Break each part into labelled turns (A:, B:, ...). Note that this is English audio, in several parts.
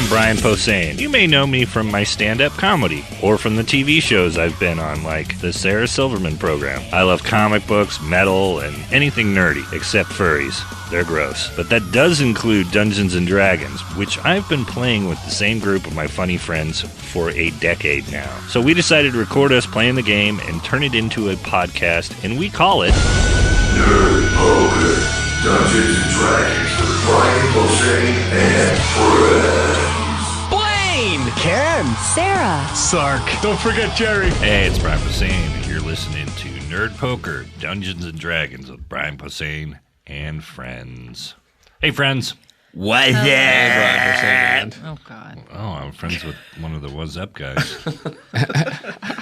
A: I'm Brian Posehn. You may know me from my stand-up comedy, or from the TV shows I've been on, like the Sarah Silverman program. I love comic books, metal, and anything nerdy, except furries. They're gross. But that does include Dungeons & Dragons, which I've been playing with the same group of my funny friends for a decade now. So we decided to record us playing the game and turn it into a podcast, and we call it...
B: Nerd Poker. Dungeons & Dragons with Brian Posehn and friends.
C: Blaine! Ken!
D: Sarah!
C: Sark! Don't forget Jerry!
A: Hey, it's Brian Posehn, and you're listening to Nerd Poker, Dungeons & Dragons with Brian Posehn and friends. Hey, friends.
E: What's that?
D: Oh, God.
A: Oh, I'm friends with one of the What's Up guys.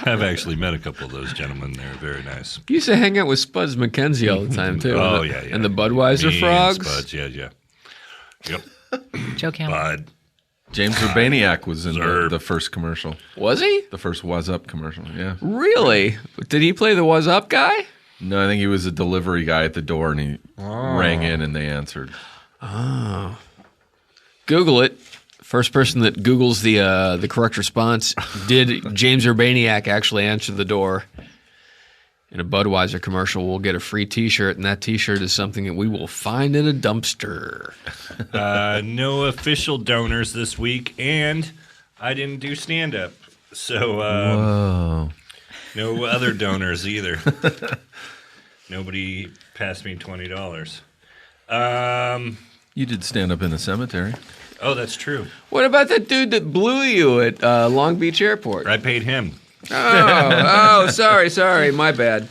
A: I've actually met a couple of those gentlemen. They're very nice.
E: You used to hang out with Spuds McKenzie all the time, too.
A: Oh, yeah.
E: And the Budweiser
A: Me
E: frogs?
A: And Spuds, yeah. Yep.
D: Joe Campbell.
A: Bud.
F: James Urbaniak was in
A: Zerb.
F: the first commercial.
E: Was he?
F: The first Was Up commercial, yeah.
E: Really? Did he play the Was Up guy?
F: No, I think he was a delivery guy at the door, and he rang in, and they answered.
E: Oh. Google it. First person that Googles the correct response, did James Urbaniak actually answer the door? In a Budweiser commercial, we'll get a free T-shirt, and that T-shirt is something that we will find in a dumpster.
A: No official donors this week, and I didn't do stand-up. So,
F: Whoa.
A: no other donors either. Nobody passed me $20.
F: You did stand up in the cemetery.
A: Oh, that's true.
E: What about that dude that blew you at Long Beach Airport?
A: I paid him.
E: Sorry, my bad.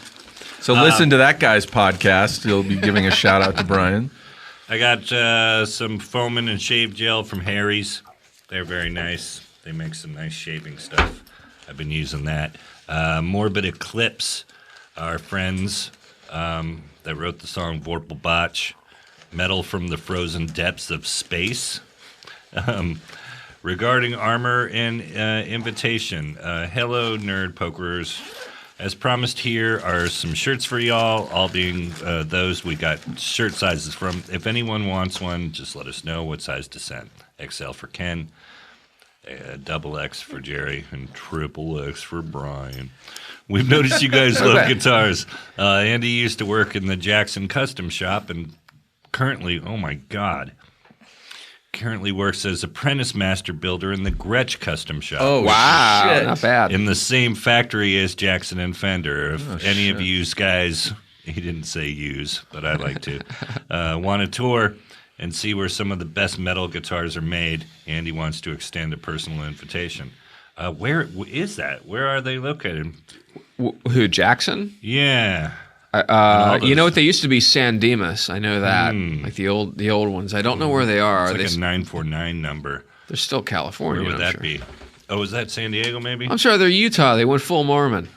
F: So listen to that guy's podcast. He'll be giving a shout out to Brian.
A: I got some foaming and shave gel from Harry's. They're very nice. They make some nice shaving stuff. I've been using that. Morbid Eclipse, our friends that wrote the song Vorpal Botch, Metal from the Frozen Depths of Space. Regarding armor and invitation, hello, Nerd Pokerers. As promised, here are some shirts for y'all, all being those we got shirt sizes from. If anyone wants one, just let us know what size to send. XL for Ken, double X for Jerry, and triple X for Brian. We've noticed you guys love guitars. Andy used to work in the Jackson Custom Shop and currently, oh my God, works as apprentice master builder in the Gretsch Custom Shop.
E: Oh, wow. Shit. Not bad.
A: In the same factory as Jackson and Fender. If any of you guys, he didn't say use, but I like to, want to tour and see where some of the best metal guitars are made, Andy wants to extend a personal invitation. Where is that? Where are they located?
E: Who, Jackson?
A: Yeah.
E: You know what? They used to be San Dimas. I know that. Like the old ones. I don't know where they are.
A: It's like a 949 number.
E: They're still California.
A: Where would that be? Oh, is that San Diego maybe?
E: I'm sorry, they're Utah. They went full Mormon.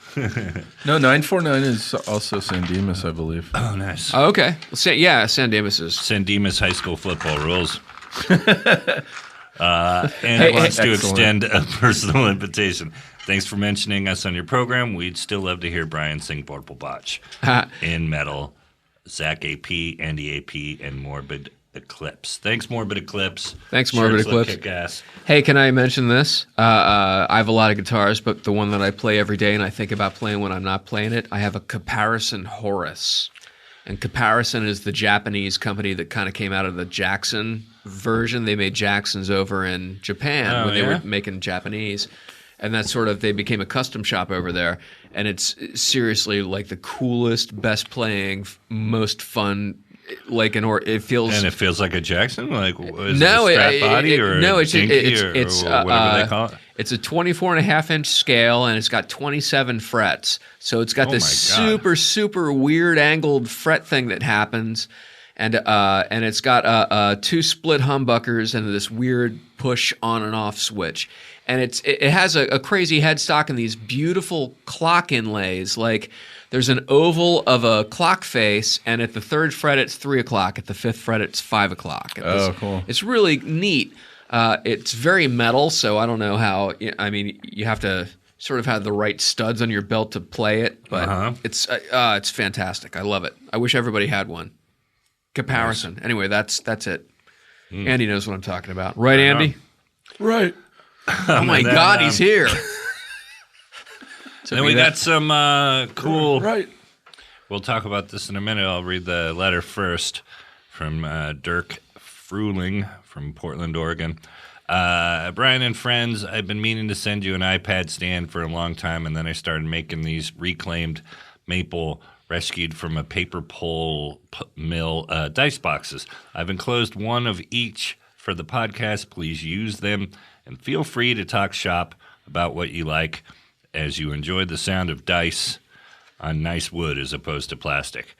F: No, 949 is also San Dimas, I believe.
A: Oh, nice.
E: Oh, okay. San Dimas is.
A: San Dimas High School football rules. And he wants to extend a personal invitation. Thanks for mentioning us on your program. We'd still love to hear Brian sing Vorpal Botch in metal. Zach AP, Andy AP, and Morbid Eclipse. Thanks, Morbid Eclipse.
E: Thanks, Morbid Eclipse.
A: Kick-ass.
E: Hey, can I mention this? I have a lot of guitars, but the one that I play every day and I think about playing when I'm not playing it, I have a Caparison Horus. And Caparison is the Japanese company that kind of came out of the Jackson version. They made Jacksons over in Japan when they were making Japanese. And that's sort of, they became a custom shop over there. And it's seriously like the coolest, best playing, most fun, like it feels.
A: And it feels like a Jackson? Like, is
E: no,
A: it a strap body or
E: no,
A: a
E: it's
A: dinky or whatever they call it?
E: It's a 24.5-inch scale, and it's got 27 frets. So it's got this super, super weird angled fret thing that happens. And it's got two split humbuckers and this weird push on and off switch. And it has a crazy headstock and these beautiful clock inlays. Like there's an oval of a clock face, and at the third fret it's 3 o'clock. At the fifth fret it's 5 o'clock.
F: Cool.
E: It's really neat. It's very metal, so I don't know how. I mean, you have to sort of have the right studs on your belt to play it, but it's fantastic. I love it. I wish everybody had one. Caparison. Nice. Anyway, that's it. Andy knows what I'm talking about, right, Andy?
F: Right.
E: Oh my
A: and then,
E: God, he's here.
A: Then we got some cool.
F: Right.
A: We'll talk about this in a minute. I'll read the letter first from Dirk Fruling from Portland, Oregon. Brian and friends, I've been meaning to send you an iPad stand for a long time, and then I started making these reclaimed maple rescued from a paper pole mill dice boxes. I've enclosed one of each for the podcast. Please use them, and feel free to talk shop about what you like as you enjoy the sound of dice on nice wood as opposed to plastic.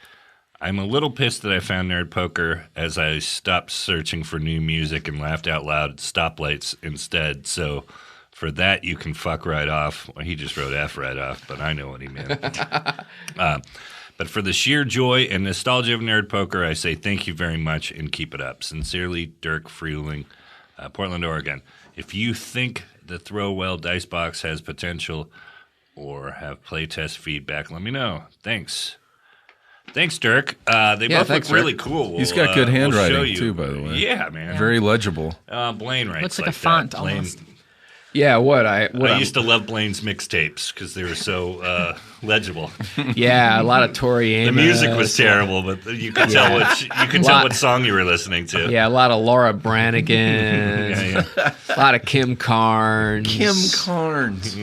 A: I'm a little pissed that I found Nerd Poker as I stopped searching for new music and laughed out loud at stoplights instead. So for that, you can fuck right off. Well, he just wrote F right off, but I know what he meant. But for the sheer joy and nostalgia of Nerd Poker, I say thank you very much and keep it up. Sincerely, Dirk Freeling, Portland, Oregon. If you think the Throwwell Dice Box has potential or have playtest feedback, let me know. Thanks, Dirk. They both look really cool.
F: He's got good handwriting,
A: we'll show you.
F: too, by the way.
A: Yeah, man.
F: Very legible.
A: Blaine writes
D: Looks like a
A: that.
D: font
A: Blaine,
D: almost.
E: Yeah,
A: I used to love Blaine's mixtapes because they were so legible.
E: Yeah, a lot of Tori Amos.
A: The music was terrible, but you could tell what song you were listening to.
E: Yeah, a lot of Laura Branigan.
A: Yeah.
E: A lot of Kim Carnes.
F: Kim Carnes.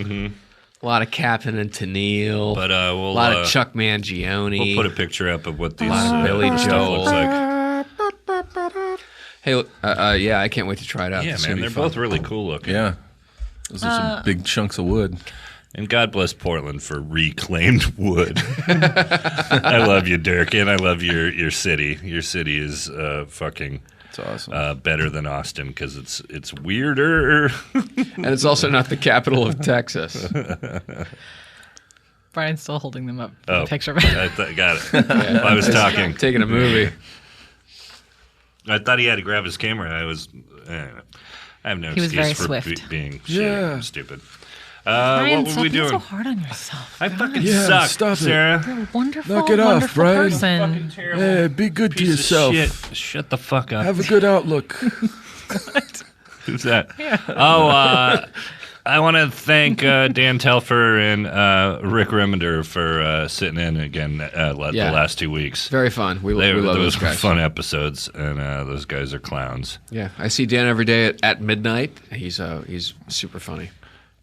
E: A lot of Captain and Tennille.
A: But
E: a lot of Chuck Mangione.
A: We'll put a picture up of what these
E: Billy
A: stuff
E: Joel.
A: looks like.
E: Hey, yeah, I can't wait to try it out.
A: Yeah,
E: It's
A: man,
E: gonna be
A: they're
E: fun.
A: both really cool looking.
F: Yeah. Those are some big chunks of wood.
A: And God bless Portland for reclaimed wood. I love you, Dirk, and I love your city. Your city is fucking
F: It's awesome.
A: better than Austin because it's weirder.
E: And it's also not the capital of Texas.
D: Brian's still holding them up.
A: Oh,
D: A picture of it.
A: Got it. I was talking.
E: Taking a movie.
A: I thought he had to grab his camera. I have no
D: He was
A: excuse
D: very
A: for
D: swift.
A: being
F: Yeah.
A: stupid.
D: Brian,
A: What were
D: stop
A: we
D: being
A: doing?
D: so hard on yourself.
A: I fucking
F: Yeah,
A: suck,
F: stop it.
A: Sarah.
D: You're a wonderful,
F: Knock it off,
D: wonderful
F: Brian.
D: person.
A: Fucking terrible.
F: Hey, be good to
A: Piece
F: yourself.
A: of shit. Shut the fuck up.
F: Have a good outlook.
A: Who's that? Oh, I want to thank Dan Telfer and Rick Remender for sitting in again the last 2 weeks.
E: Very fun. We love
A: those
E: those
A: were
E: guys.
A: fun episodes, and those guys are clowns.
E: Yeah, I see Dan every day at midnight. He's super funny.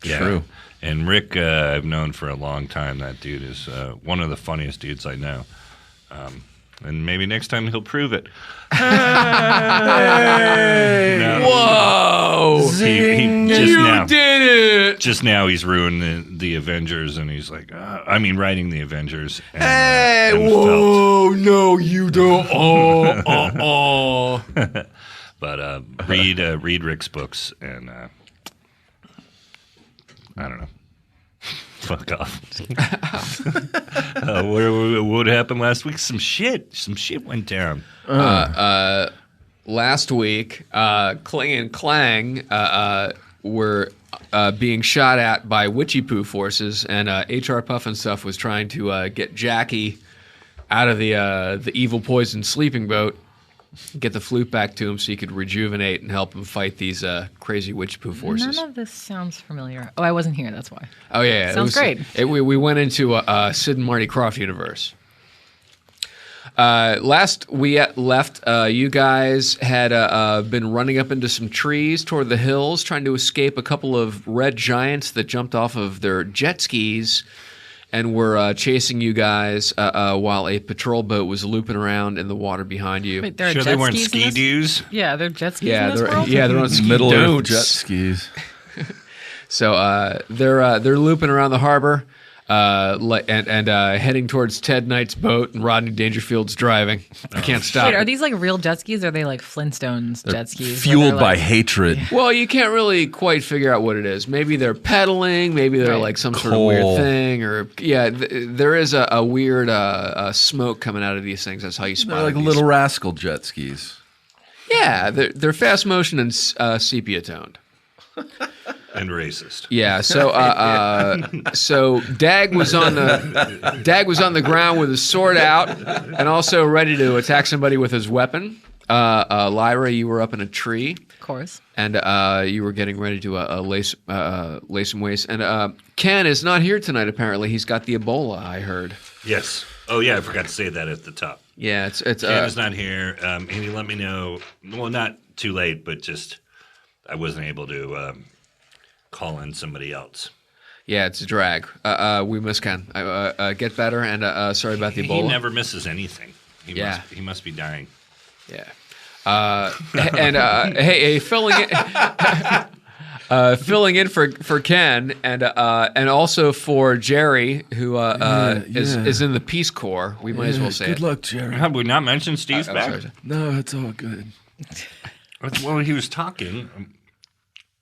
A: Yeah.
F: True.
A: And Rick, I've known for a long time. That dude is one of the funniest dudes I know. And maybe next time he'll prove it. No.
E: Whoa!
A: He just
E: You
A: now.
E: did it!
A: Just now, he's ruined the Avengers, and he's like, writing the Avengers. And,
E: Hey!
A: and
E: Whoa! No, you don't. Oh.
A: But read Rick's books, and I don't know. Fuck off. What happened last week? Some shit went down.
E: Last week, Kling and Clang were being shot at by Witchy Poo forces, and HR Puff and stuff was trying to get Jackie out of the evil poison sleeping boat, get the flute back to him so he could rejuvenate and help him fight these crazy Witchy Poo forces.
D: None of this sounds familiar. Oh, I wasn't here. That's why.
E: Oh yeah,
D: Sounds great.
E: We went into Sid and Marty Krofft universe. Last we left, you guys had been running up into some trees toward the hills, trying to escape a couple of red giants that jumped off of their jet skis and were chasing you guys while a patrol boat was looping around in the water behind you.
D: Wait, there are
A: Sure,
D: jet
A: they weren't
D: skis in this?
A: ski-doos?
D: Yeah, they're jet skis
E: yeah,
D: in this world?
E: they're on ski
F: Middle Earth
E: don'ts.
F: jet skis.
E: So they're looping around the harbor and heading towards Ted Knight's boat, and Rodney Dangerfield's driving. I can't stop.
D: Wait, are these like real jet skis or are they like Flintstones jet skis? where
F: Fueled
D: they're,
F: by
D: like,
F: hatred.
E: Well, you can't really quite figure out what it is. Maybe they're pedaling. Maybe they're
D: Right.
E: like some sort of weird
F: Coal.
E: thing. Or there is a weird smoke coming out of these things. That's how you spot
F: They're like
E: these.
F: little rascal jet skis.
E: Yeah, they're fast motion and sepia toned.
A: And racist.
E: Yeah, so Dag was on the ground with his sword out and also ready to attack somebody with his weapon. Lyra, you were up in a tree,
D: Of course.
E: and you were getting ready to lace some waist. And Ken is not here tonight. Apparently, he's got the Ebola. I heard.
A: Yes. Oh, yeah, I forgot to say that at the top.
E: Yeah, it's
A: Ken is not here. And he let me know, well, not too late, but just I wasn't able to call in somebody else.
E: yeah, it's a drag. We miss Ken. Get better, and sorry about the
A: He
E: Ebola.
A: never misses anything.
E: Yeah.
A: He must be dying.
E: Yeah. Hey, filling in for Ken and also for Jerry, who is in the Peace Corps. We might as well say
F: Good
E: it.
F: luck, Jerry.
A: Have we not mentioned Steve's
E: I'm
A: back?
E: sorry.
F: No, it's all good.
A: Well, he was talking.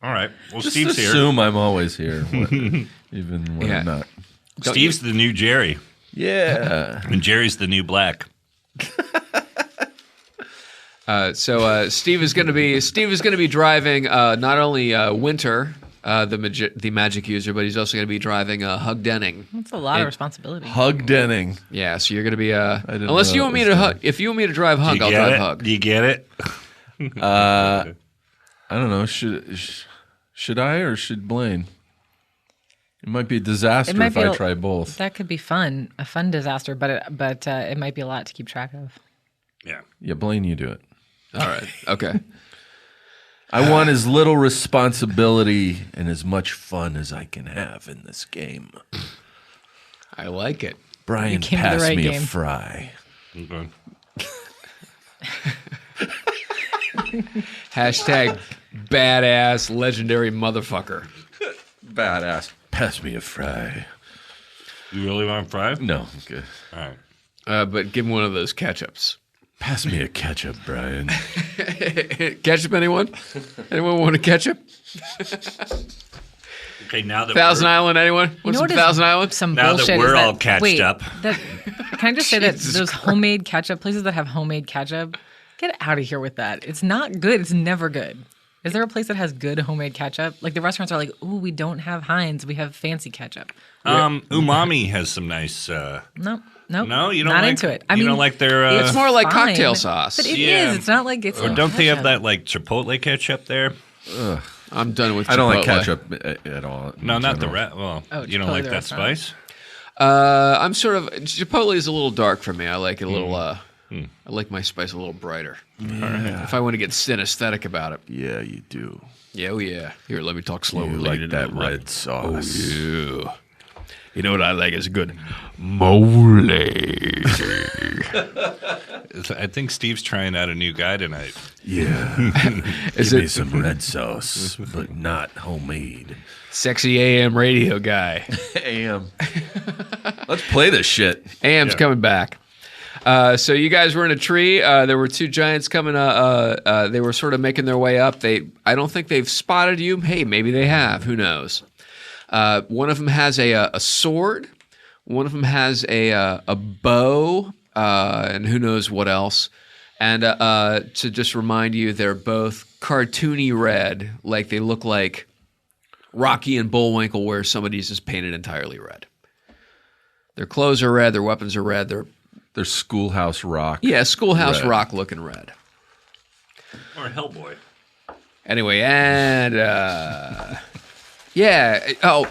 A: All right. Well,
F: Just
A: Steve's here.
F: assume I'm always here, even when
E: Yeah.
F: I'm not.
A: Steve's the new Jerry,
F: Yeah.
A: and Jerry's the new Black.
E: So Steve is going to be driving not only Winter, the magic user, but he's also going to be driving Hug Denning.
D: That's a lot of responsibility.
F: Hug Denning.
E: Yeah, so you're going to be
F: didn't
E: unless
F: know
E: you
F: that
E: want me
F: was
E: to
F: there.
E: hug. If you want me to drive Hug,
A: Do
E: I'll
A: you get
E: drive
A: it?
E: Hug.
A: Do you get it?
F: I don't know. Should I or should Blaine? It might be a disaster
D: It might
F: if
D: be
F: I
D: a-
F: try both.
D: That could be fun, a fun disaster, but it might be a lot to keep track of.
A: Yeah.
F: Yeah, Blaine, you do it.
E: All right. Okay.
F: I want as little responsibility and as much fun as I can have in this game.
E: I like it.
F: Brian,
D: came to the
F: pass
D: right
F: me
D: game.
F: a fry.
A: Okay.
E: Hashtag badass legendary motherfucker.
F: Badass. Pass me a fry.
A: You really want five?
F: No, I'm good.
A: All right.
E: But give him one of those ketchups.
F: Pass me a ketchup, Brian.
E: Ketchup, anyone? Anyone want a ketchup?
A: Okay, now that
E: Thousand
A: we're,
E: Island, anyone? Want
D: know
E: some
D: what is
E: Thousand Island?
D: Some
A: Now that
D: bullshit.
A: we're
D: is
A: all catched
D: wait,
A: up.
D: Can I just say that those homemade ketchup places that have homemade ketchup, get out of here with that. It's not good. It's never good. Is there a place that has good homemade ketchup? Like the restaurants are like, ooh, we don't have Heinz. We have fancy ketchup.
A: Umami has some nice.
D: Nope.
A: No, you don't
D: not
A: like,
D: into it.
A: You don't like their.
E: It's more like
D: fine,
E: cocktail sauce.
D: But it is.
A: Yeah.
D: It's not like it's.
A: Or don't they have that like Chipotle ketchup there?
E: I'm done with Chipotle.
F: I don't like ketchup at all.
A: No,
F: in
A: not the
F: general.
A: Well,
D: Oh,
A: you don't
D: Chipotle
A: like
D: the
A: that
D: restaurant.
A: spice.
E: I'm sort of Chipotle is a little dark for me. I like it a little. I like my spice a little brighter. If I want to get synesthetic about it.
F: Yeah, you do.
E: Yeah, oh yeah. Here, let me talk slow.
F: You like that red sauce.
E: Yeah. You know what I like is good mole.
A: I think Steve's trying out a new guy tonight.
F: Yeah.
E: Is
F: Give me
E: it
F: some red sauce, but not homemade.
E: sexy AM radio guy?
F: AM. Let's play this shit.
E: AM's coming back. So you guys were in a tree. There were two giants coming. They were sort of making their way up. I don't think they've spotted you. Hey, maybe they have. Who knows? One of them has a sword. One of them has a bow, and who knows what else. And to just remind you, they're both cartoony red, like they look like Rocky and Bullwinkle, where somebody's just painted entirely red. Their clothes are red. Their weapons are red.
F: They're Schoolhouse Rock.
E: Yeah, Schoolhouse
F: Red.
E: Rock looking red.
A: Or Hellboy.
E: Anyway, and yeah. Oh,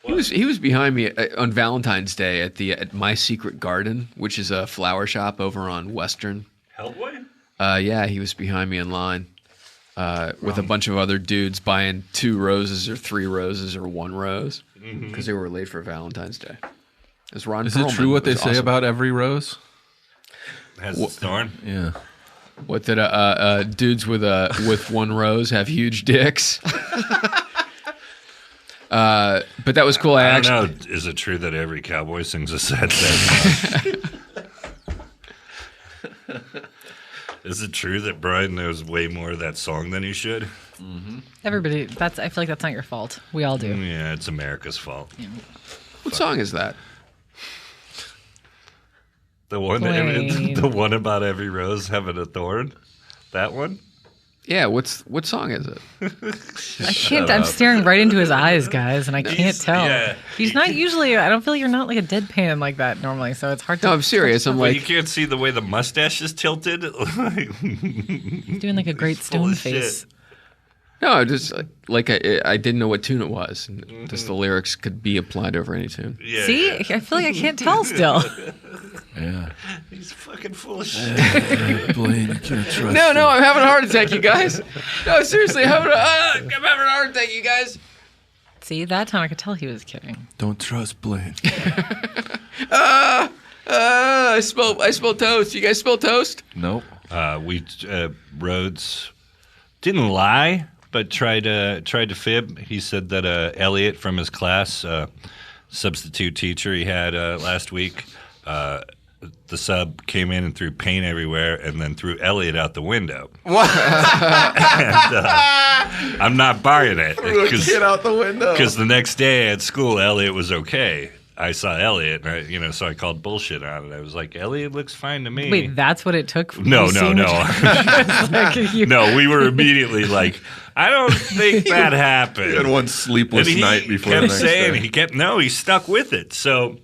E: he was behind me on Valentine's Day at My Secret Garden, which is a flower shop over on Western.
A: Hellboy?
E: Yeah, he was behind me in line with a bunch of other dudes buying 2 roses or 3 roses or 1 rose because they were late for Valentine's Day. Is
F: Is it true what they say about every rose?
A: Has its thorn?
F: Yeah.
E: what did dudes with 1 rose have huge dicks? But that was cool.
A: I don't know. Is it true that every cowboy sings a sad song? Is it true that Brian knows way more of that song than he should?
D: Everybody, I feel like that's not your fault. We all do.
A: Yeah, it's America's fault.
E: What song is that?
A: The one,
D: Plain.
A: the one about every rose having a thorn. That one.
E: Yeah, what song is it?
D: I can't. I'm staring right into his eyes, guys, and I can't tell.
A: yeah.
D: He's not usually. I don't feel like you're not like a deadpan like that normally, so it's hard to.
E: No, I'm serious. I'm
A: But you
E: like,
A: can't see the way the mustache is tilted.
D: He's doing like a great
A: full
D: stone
A: of
D: face.
A: shit.
E: no, just like I didn't know what tune it was. And just the lyrics could be applied over any tune.
A: Yeah,
D: See,
A: yeah.
D: I feel like I can't tell still.
F: Yeah.
A: He's fucking full of shit.
F: Blaine, you can't trust
E: No,
F: him.
E: I'm having a heart attack, you guys. No, seriously, I'm having a heart attack, you guys.
D: See, that time I could tell he was kidding.
F: Don't trust Blaine.
E: I spilled toast. You guys spill toast?
F: Nope.
A: Rhodes didn't lie, but tried to fib. He said that Elliot from his class, substitute teacher he had last week, the sub came in and threw paint everywhere and then threw Elliot out the window. What? I'm not buying it.
F: Get out the window.
A: Because the next day at school, Elliot was okay. I saw Elliot, and so I called bullshit on it. I was like, Elliot looks fine to me.
D: Wait, that's what it took?
A: No.
D: Like,
A: No, we were immediately like, I don't think that happened.
F: You had one sleepless
A: And
F: night before the
A: kept
F: next
A: saying,
F: day.
A: he stuck with it. So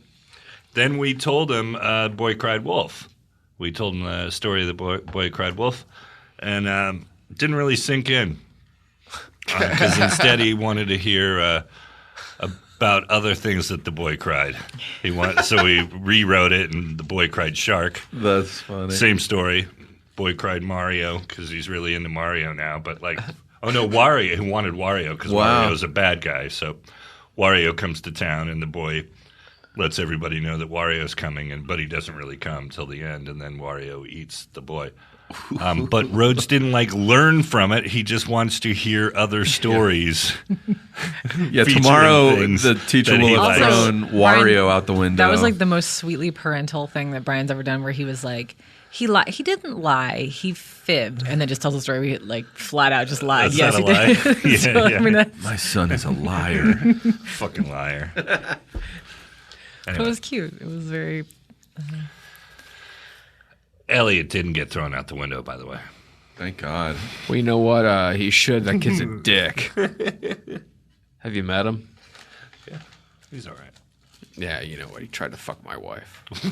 A: then we told him Boy Cried Wolf. We told him the story of the Boy Cried Wolf, and didn't really sink in. Because instead he wanted to hear about other things that the boy cried. So we rewrote it, and the boy cried shark.
F: That's funny.
A: Same story. Boy cried Mario because he's really into Mario now. But Wario. He wanted Wario because Wario's a bad guy. So Wario comes to town, and the boy lets everybody know that Wario's coming, but he doesn't really come till the end, and then Wario eats the boy. But Rhodes didn't learn from it. He just wants to hear other stories.
F: Yeah,
A: featuring
F: tomorrow
A: things
F: the teacher
A: that he
F: will have
A: likes.
F: thrown
D: Brian,
F: Wario out the window.
D: That was like the most sweetly parental thing that Brian's ever done, where he was like, he didn't lie, he fibbed, and then just tells the story. We flat out just lied.
A: That's
D: Yes,
A: not
D: he
A: a lie.
D: did.
A: Yeah,
D: So,
A: yeah.
D: I mean,
F: My son is a liar.
A: Fucking liar.
D: it
A: Anyway,
D: was cute. It was very.
A: Elliot didn't get thrown out the window, by the way.
F: Thank God.
E: Well, you know what? He should. That kid's a dick. Have you met him?
A: Yeah, he's all right.
E: Yeah, you know what? He tried to fuck my wife.
A: Fucking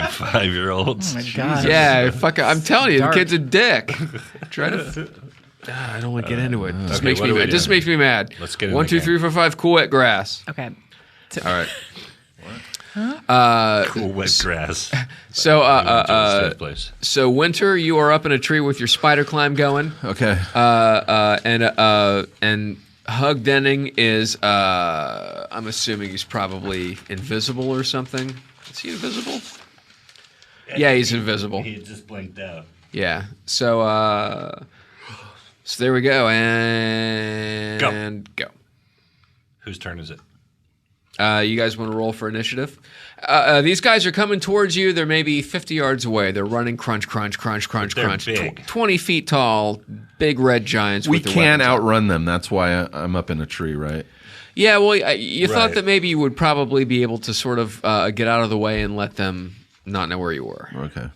A: 5-year-olds.
D: Oh my god.
E: Yeah, I'm telling you,
D: Dark.
E: the kid's a dick. Try to. I don't want to get into it. Just
A: Okay,
E: makes
A: what
E: me
A: are we
E: mad. Just
A: doing?
E: makes me mad.
A: Let's get in
E: 1,
A: the
E: 2,
A: game.
E: 3, 4, 5. Cool wet grass.
D: Okay.
E: All right.
A: Cool wet grass.
E: So,
A: Safe place.
E: so Winter, you are up in a tree with your spider climb going.
F: Okay.
E: And Hug Denning is, I'm assuming he's probably invisible or something. Is he invisible? Yeah, he's invisible.
A: He just blinked out.
E: Yeah. So there we go. And go.
A: Whose turn is it?
E: You guys want to roll for initiative? These guys are coming towards you. They're maybe 50 yards away. They're running crunch, crunch, crunch, crunch,
A: They're
E: crunch.
A: big.
E: 20 feet tall, big red giants.
F: We
E: with their
F: can't
E: weapons out.
F: outrun them. That's why I'm up in a tree, right?
E: Yeah, well, you thought
A: Right.
E: that maybe you would probably be able to sort of get out of the way and let them not know where you were.
F: Okay.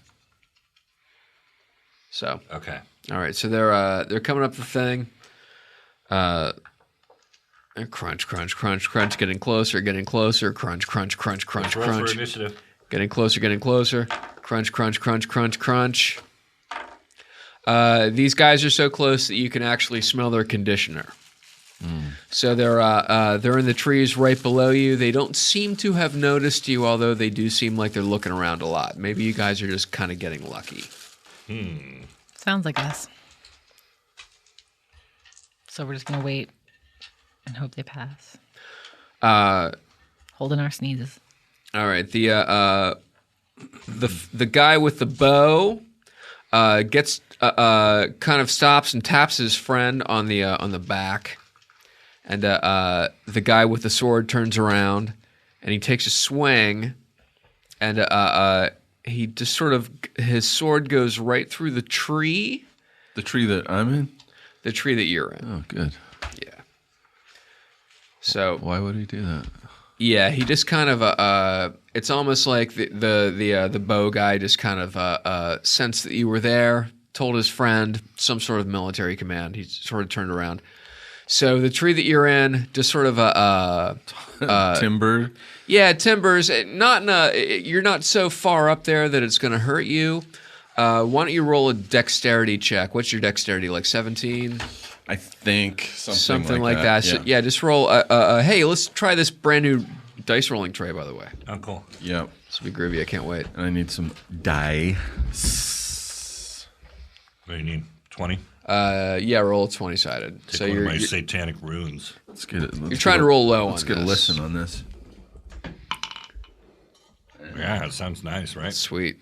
E: So,
A: Okay.
E: all right. So they're coming up the thing. They're crunch, crunch, crunch, crunch. Getting closer, getting closer. Crunch, crunch, crunch, crunch,
A: Roll for
E: crunch.
A: initiative.
E: Getting closer, getting closer. Crunch, crunch, crunch, crunch, crunch. These guys are so close that you can actually smell their conditioner. So they're in the trees right below you. They don't seem to have noticed you, although they do seem like they're looking around a lot. Maybe you guys are just kind of getting lucky.
D: Sounds like us. So we're just gonna wait and hope they pass. Holding our sneezes.
E: All right. The guy with the bow gets kind of stops and taps his friend on the back, and the guy with the sword turns around and he takes a swing, and he just sort of his sword goes right through the tree
F: The tree that I'm in?
E: that you're in.
F: Oh, good.
E: Yeah. So
F: Why would he do that?
E: yeah, he just kind of it's almost like the bow guy just kind of sensed that you were there told his friend some sort of military command. He sort of turned around. So the tree that you're in, just sort of
F: Timber.
E: yeah, timbers. You're not so far up there that it's going to hurt you. Why don't you roll a dexterity check? What's your dexterity, like 17?
F: I think
E: Something like that.
F: Yeah.
E: So, yeah, just roll. Hey, let's try this brand new dice rolling tray, by the way.
A: Oh, cool.
F: Yep.
E: This will be groovy. I can't wait.
F: And I need some die.
A: What do you need? 20?
E: Yeah, roll 20-sided.
A: Take
E: So
A: one of my
E: you're
A: satanic runes.
F: Let's get it.
E: you're trying to roll low on
F: Let's get a
E: this.
F: listen on this.
A: Yeah, it sounds nice, right?
E: Sweet.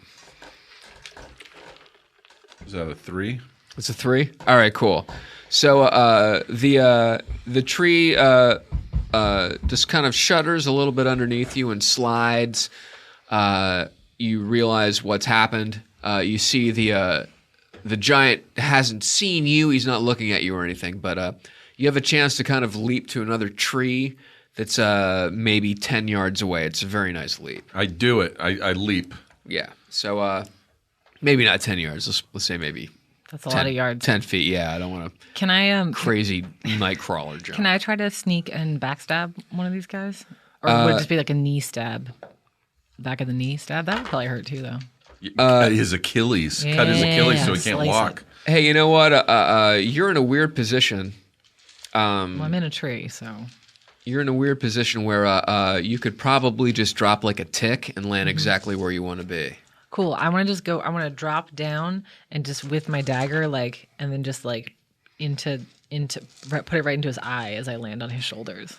F: Is that a 3?
E: It's a 3? All right, cool. So the tree just kind of shudders a little bit underneath you and slides. You realize what's happened. You see the giant hasn't seen you. He's not looking at you or anything, but you have a chance to kind of leap to another tree that's maybe 10 yards away. It's a very nice leap.
F: I do it. I leap.
E: Yeah. So maybe not 10 yards. Let's say maybe
D: That's a lot of yards.
E: 10 feet. Yeah, I don't want to
D: Can I
E: crazy night crawler jump.
D: Can I try to sneak and backstab one of these guys, or would it just be like a knee stab, back of the knee stab? That would probably hurt too, though.
F: Cut his Achilles. Cut his Achilles so he can't
D: slice
F: walk.
E: Hey, you know what? You're in a weird position.
D: Well, I'm in a tree, so
E: You're in a weird position where you could probably just drop like a tick and land exactly where you want to be.
D: cool. I want to just go. I want to drop down and just with my dagger, like, and then just like into put it right into his eye as I land on his shoulders.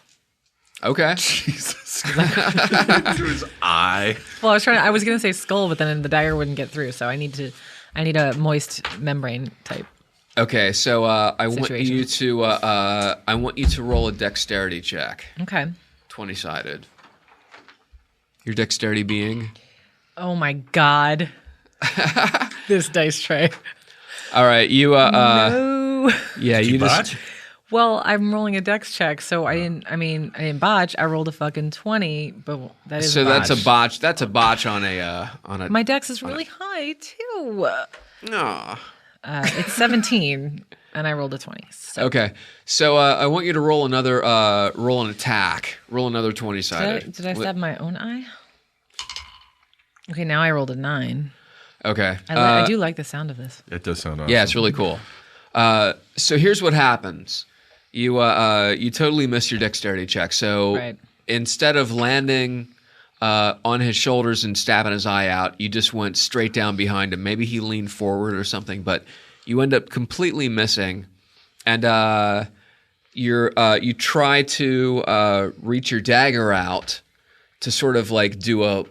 E: Okay.
F: Jesus. To his eye.
D: Well, I was gonna say skull, but then the dagger wouldn't get through. So I need a moist membrane type.
E: Okay. So I want
D: Situation.
E: you to roll a dexterity check,
D: Okay.
E: 20-sided. Your dexterity being.
D: Oh my god. This dice tray.
E: All right. You.
D: No.
E: Yeah. You just.
A: Botch?
D: Well, I'm rolling a dex check, so I didn't botch. I rolled a fucking 20, but that is
E: So
D: a
E: that's
D: botch.
E: a botch. That's a botch on a.
D: My dex is really high too.
E: Aw.
D: It's 17, and I rolled a 20. So
E: Okay, so I want you to roll another, roll an attack. Roll another 20-sided.
D: did I stab my own eye? Okay, now I rolled a 9.
E: Okay.
D: I do like the sound of this.
F: It does sound awesome.
E: Yeah, it's really cool. So here's what happens. You totally missed your dexterity check. So
D: Right.
E: instead of landing on his shoulders and stabbing his eye out, you just went straight down behind him. Maybe he leaned forward or something, but you end up completely missing. And you try to reach your dagger out to sort of like do a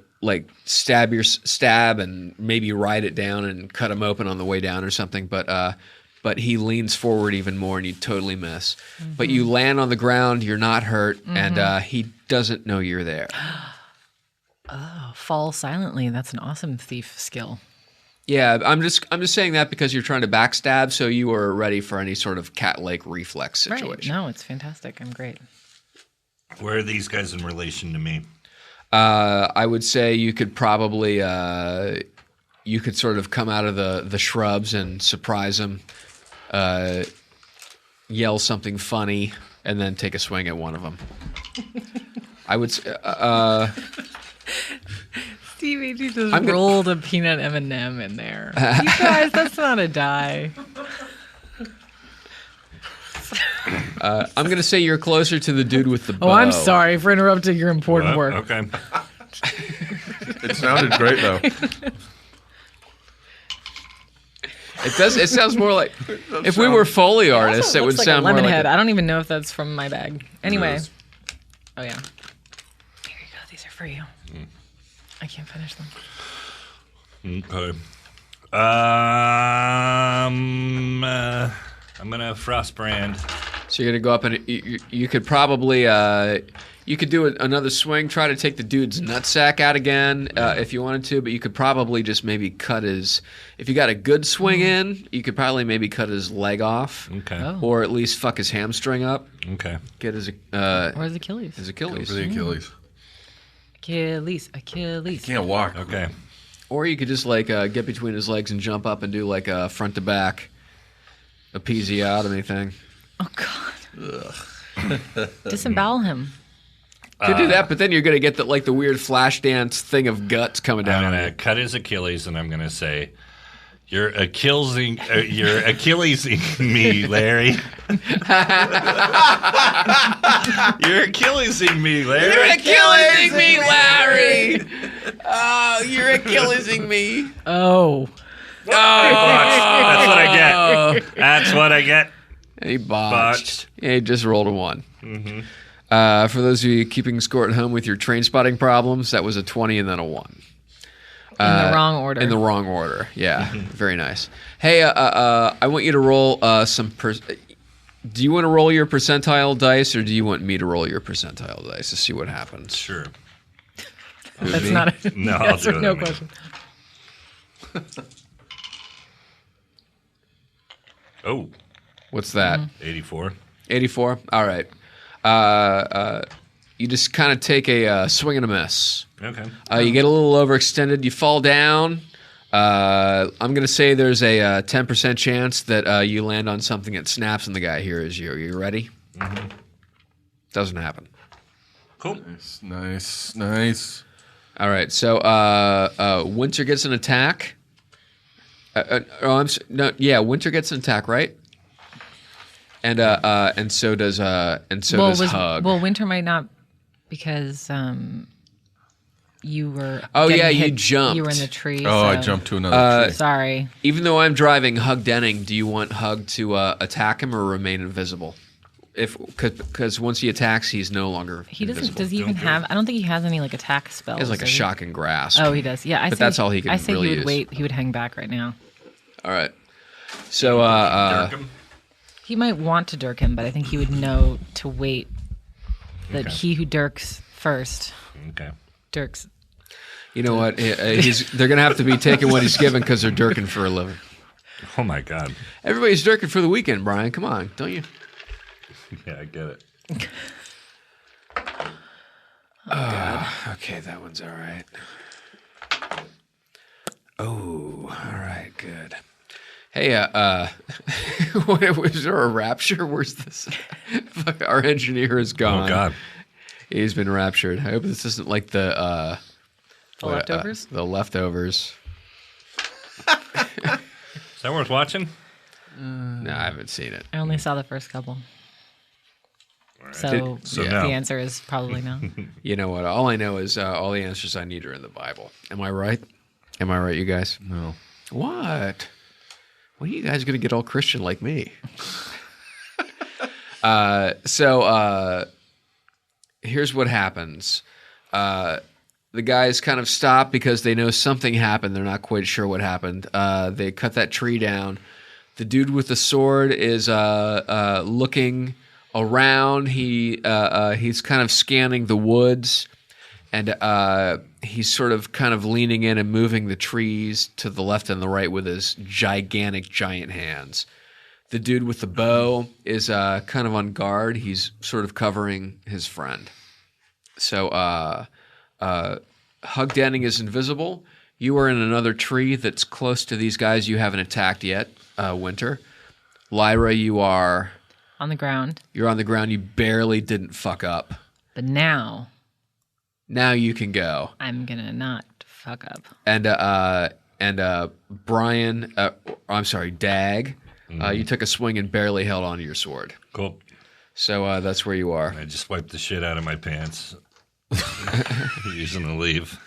E: stab and maybe ride it down and cut him open on the way down or something. But he leans forward even more, and you totally miss.
D: Mm-hmm.
E: But you land on the ground. You're not hurt, and he doesn't know you're there.
D: Fall silently. That's an awesome thief skill.
E: Yeah, I'm just saying that because you're trying to backstab, so you are ready for any sort of cat-like reflex situation.
D: Right. No, it's fantastic. I'm great.
A: Where are these guys in relation to me?
E: I would say you could probably you could sort of come out of the shrubs and surprise them, yell something funny, and then take a swing at one of them. I would say,
D: Stevie, you just rolled a peanut M&M in there. You guys, that's not a die.
E: I'm going to say you're closer to the dude with the bow.
D: Oh, I'm sorry for interrupting your important
A: What?
D: work.
A: Okay.
F: It sounded great, though.
E: It does. It sounds more like if we were Foley artists, it would
D: Looks like
E: sound
D: a lemon
E: more like.
D: head. I don't even know if that's from my bag. Anyway.
F: is.
D: Oh, yeah. Here you go. These are for you. I can't finish them.
A: Okay. I'm gonna frostbrand.
E: So you're gonna go up and you could probably you could do another swing, try to take the dude's nutsack out again if you wanted to, but you could probably just maybe cut his. If you got a good swing in, you could probably maybe cut his leg off,
A: Okay.
D: Oh.
E: or at least fuck his hamstring up,
A: Okay.
E: get his
D: Or his Achilles.
E: Achilles.
F: For the Achilles.
D: Achilles.
F: Can't walk.
A: Okay.
E: Or you could just like get between his legs and jump up and do like a front to back episiotomy thing.
D: Oh God. Disembowel him.
E: Could do that, but then you're gonna get the weird flash dance thing of guts coming down.
A: I'm gonna cut his Achilles, and I'm gonna say, "You're Achillesing me, Larry. You're Achillesing me, Larry.
E: You're Achillesing me, Larry. Oh, you're Achillesing me.
D: Oh.
A: That's what I get. That's what I get.
E: He botched.
A: Botched.
E: Yeah, he just rolled a 1. For those of you keeping score at home with your train spotting problems, that was a 20 and then a 1.
D: In the wrong order.
E: In the wrong order. Yeah, very nice. Hey, I want you to roll some. Do you want to roll your percentile dice, or do you want me to roll your percentile dice to see what happens?
A: Sure.
D: That's not a
A: No, I'll
D: yes
A: do
D: or
A: it
D: no
A: anyway.
D: question.
A: Oh,
E: What's that?
A: 84.
E: 84. All right. You just kind of take a swing and a miss.
A: Okay.
E: You get a little overextended. You fall down. I'm going to say there's a 10% chance that you land on something that snaps and the guy hears you. Are you ready? Mm-hmm. Doesn't happen.
A: Cool.
F: Nice.
E: All right. So Winter gets an attack. Winter gets an attack, right? And so does Hug.
D: Well, Winter might not because you were.
E: Oh,
D: getting
E: yeah, you
D: hit.
E: jumped.
D: You were in the tree.
F: Oh, I
D: so-
F: jumped to another tree.
D: Sorry.
E: Even though I'm driving Hug Denning, do you want Hug to attack him or remain invisible? Because once he attacks, he's no longer
D: He doesn't.
E: invisible.
D: Does he even have? I don't think he has any like attack spells.
E: He has like a
D: does he?
E: shocking grasp.
D: Oh, he does. Yeah,
E: But that's all he can
D: I say
E: really
D: he would
E: use.
D: wait. He would hang back right now.
E: All right. So
A: Dirk him?
D: He might want to dirk him, but I think he would know to wait. That he who dirks first
A: Okay.
D: dirks.
E: you know what? They're gonna have to be taking what he's given because they're dirking for a living.
A: Oh my God.
E: Everybody's dirking for the weekend, Brian. Come on, don't you?
A: Yeah, I get it.
E: Okay, that one's all right. Oh, all right, good. Hey, was there a rapture? Where's this? Our engineer is gone.
A: Oh God.
E: He's been raptured. I hope this isn't like the
D: Leftovers.
E: The leftovers.
A: Is that worth watching?
E: No, I haven't seen it.
D: I only saw the first couple. So,
A: So
D: the
A: no.
D: answer is probably no.
E: You know what? All I know is all the answers I need are in the Bible. Am I right? Am I right, you guys?
F: No.
E: What? When are you guys going to get all Christian like me? Here's what happens. The guys kind of stop because they know something happened. They're not quite sure what happened. They cut that tree down. The dude with the sword is looking around. He's kind of scanning the woods, and he's sort of kind of leaning in and moving the trees to the left and the right with his giant hands. The dude with the bow is kind of on guard. He's sort of covering his friend. So Hug Denning is invisible. You are in another tree that's close to these guys you haven't attacked yet, Winter. Lyra, you are...
D: On the ground.
E: You're on the ground. You barely didn't fuck up.
D: But now
E: Now you can go.
D: I'm going to not fuck up.
E: And Brian, I'm sorry, Dag, you took a swing and barely held onto your sword.
A: Cool.
E: So that's where you are.
A: I just wiped the shit out of my pants. Using a leaf.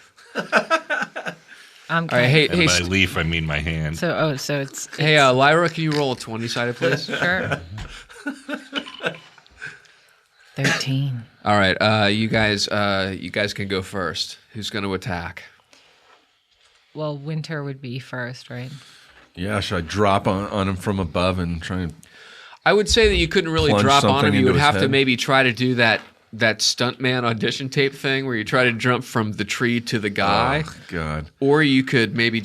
E: All right, hey,
A: And by leaf, I mean my hand.
D: So it's
E: hey, Lyra, can you roll a 20-sided, please?
D: sure. 13.
E: All right, you guys can go first. Who's going to attack?
D: Well, Winter would be first, right?
F: Yeah, should I drop on him from above and try and...
E: I would say that you couldn't really
F: Plunge
E: drop on
F: something
E: him. You
F: into
E: would
F: his
E: have to
F: head?
E: maybe try to do that stuntman audition tape thing where you try to jump from the tree to the guy.
F: Oh, God.
E: Or you could maybe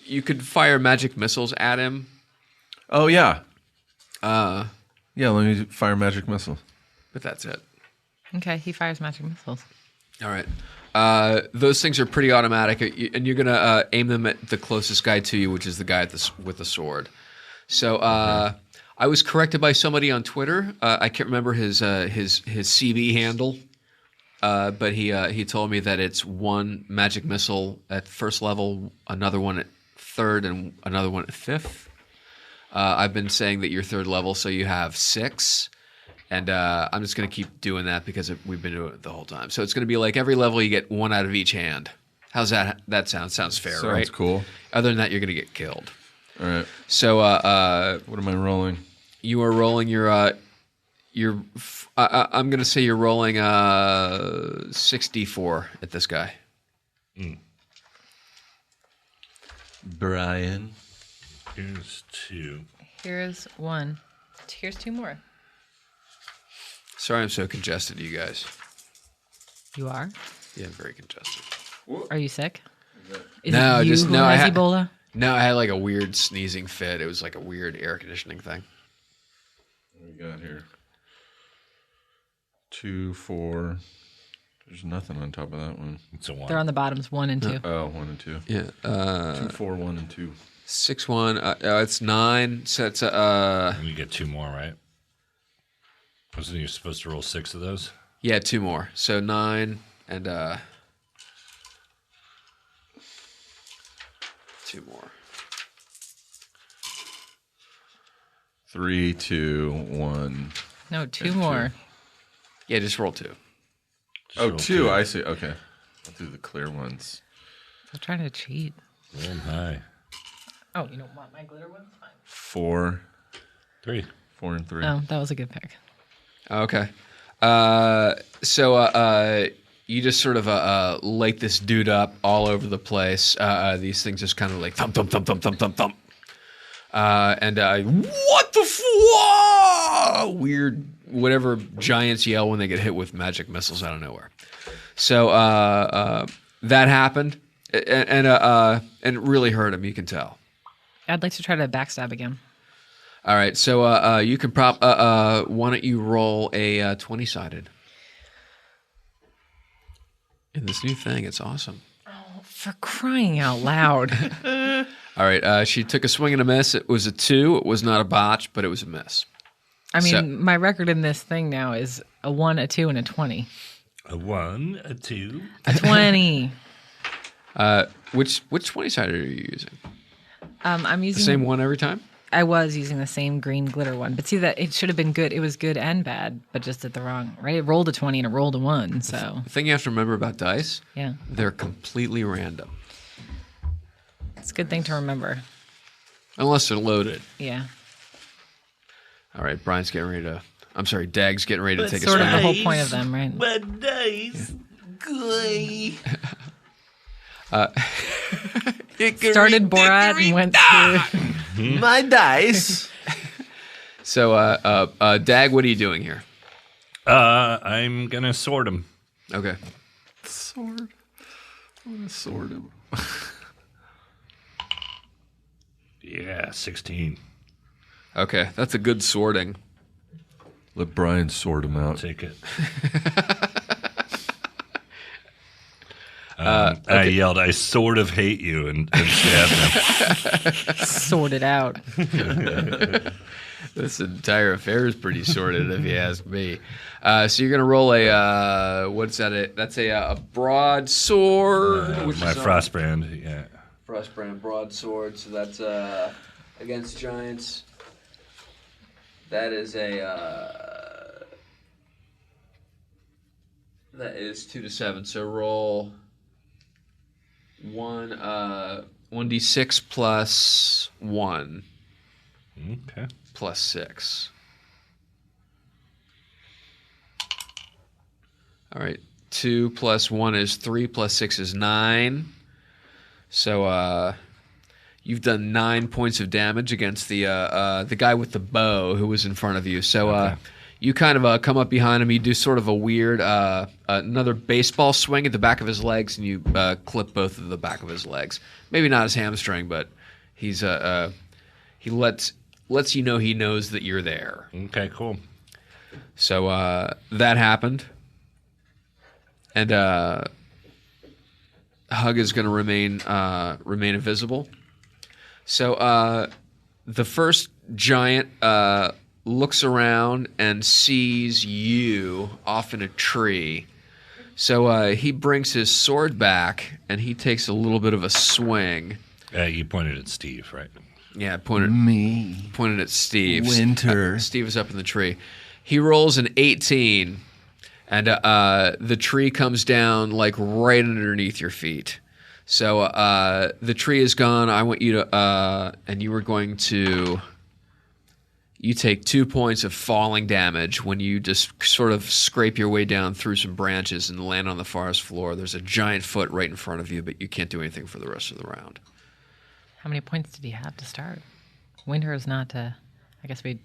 E: you could fire magic missiles at him.
F: Oh, yeah. Yeah, let me fire magic missile.
E: But that's it.
D: Okay, he fires magic missiles.
E: All right. Those things are pretty automatic, and you're gonna aim them at the closest guy to you, which is the guy with the sword. So I was corrected by somebody on Twitter. I can't remember his CB handle, but he told me that it's one magic missile at first level, another one at third, and another one at fifth. I've been saying that you're third level, so you have 6. And I'm just going to keep doing that because we've been doing it the whole time. So it's going to be like every level you get 1 out of each hand. How's that sound? Sounds fair, right?
F: Sounds cool.
E: Other than that, you're going to get killed.
F: All right.
E: So
F: what am I rolling?
E: You are rolling your I'm going to say you're rolling 64 at this guy.
F: Brian.
A: Here's 2.
D: Here's 1. Here's 2 more.
E: Sorry I'm so congested, you guys.
D: You are?
E: Yeah, I'm very congested.
D: Are you sick? Is
E: No,
D: it you
E: just
D: who
E: no. I
D: has
E: had
D: Ebola?
E: No, I had like a weird sneezing fit. It was like a weird air conditioning thing.
F: What do we got here? 2, 4. There's nothing on top of that one.
A: It's a 1.
D: They're on the bottoms, 1 and 2.
F: Oh, 1 and 2.
E: Yeah.
F: 2, 4, 1 and 2.
E: 6, 1. It's 9. So it's
A: And you get 2 more, right? Wasn't you supposed to roll 6 of those?
E: yeah, 2 more. So 9 and 2 more.
F: 3, 2, 1.
D: No, 2 more.
E: Yeah, just roll 2.
A: Just
F: Oh,
A: roll
F: 2. I see. Okay. I'll do the clear ones.
D: I'm trying to cheat.
A: Roll 'em high.
D: Oh, you don't want my glitter ones? Fine.
F: 4.
A: 3.
F: 4 and 3.
D: Oh, that was a good pick.
E: Okay. You just sort of light this dude up all over the place. These things just kind of like thump, thump, thump, thump, thump, thump, thump. What the weird, whatever giants yell when they get hit with magic missiles out of nowhere. So that happened, and it really hurt him. You can tell.
D: I'd like to try to backstab again.
E: All right, so you can why don't you roll a 20-sided? In this new thing, it's awesome.
D: For crying out loud.
E: All right, she took a swing and a miss. It was a 2. It was not a botch, but it was a miss.
D: I mean,
E: So-
D: my record in this thing now is a 1, a 2, and a 20.
A: A 1, a 2.
D: A 20.
E: Which 20-sided are you using?
D: I'm
E: The
D: using
E: same one every time?
D: I was using the same green glitter one, but see that it should have been good. It was good and bad, but just at the wrong right. It rolled a 20 and it rolled a 1. So
E: The thing you have to remember about dice,
D: yeah,
E: they're completely random.
D: it's a good thing to remember.
E: Unless they're loaded.
D: Yeah,
E: All right, Brian's getting ready to... I'm sorry, Dag's getting ready to take a
D: sort of
E: swing.
D: the whole point of them, right?
A: My dice.
D: Started Borat and went to
F: My dice.
E: So, Dag, what are you doing here?
A: I'm going to sort them.
E: Okay.
F: Sword. I want to sword him.
A: Yeah, 16.
E: Okay, that's a good sorting.
F: Let Brian sort him out.
A: Take it. I yelled, I sort of hate you, and stabbed him.
D: sorted out.
E: This entire affair is pretty sorted, if you ask me. So you're gonna roll a what's that? That's a broadsword. which
A: My
E: is
A: frostbrand, yeah.
E: Frostbrand broadsword. So that's against giants. That is that is 2 to 7. So roll 1d6 plus 1
A: Okay.
E: plus 6. All right. 2 plus 1 is 3 plus 6 is 9. So you've done 9 points of damage against the guy with the bow who was in front of you. So you kind of come up behind him. You do sort of a weird another baseball swing at the back of his legs, and you clip both of the back of his legs. Maybe not his hamstring, but he's he lets you know he knows that you're there.
A: Okay, cool.
E: So that happened, and Hug is going to remain invisible. So the first giant looks around and sees you off in a tree. So he brings his sword back and he takes a little bit of a swing.
A: You pointed at Steve, right?
E: Yeah, pointed at Steve.
F: Winter.
E: Steve is up in the tree. He rolls an 18, and the tree comes down like right underneath your feet. So the tree is gone. I want you to, and you were going to. You take 2 points of falling damage when you just sort of scrape your way down through some branches and land on the forest floor. There's a giant foot right in front of you, but you can't do anything for the rest of the round.
D: How many points did he have to start? Winter is not. I guess we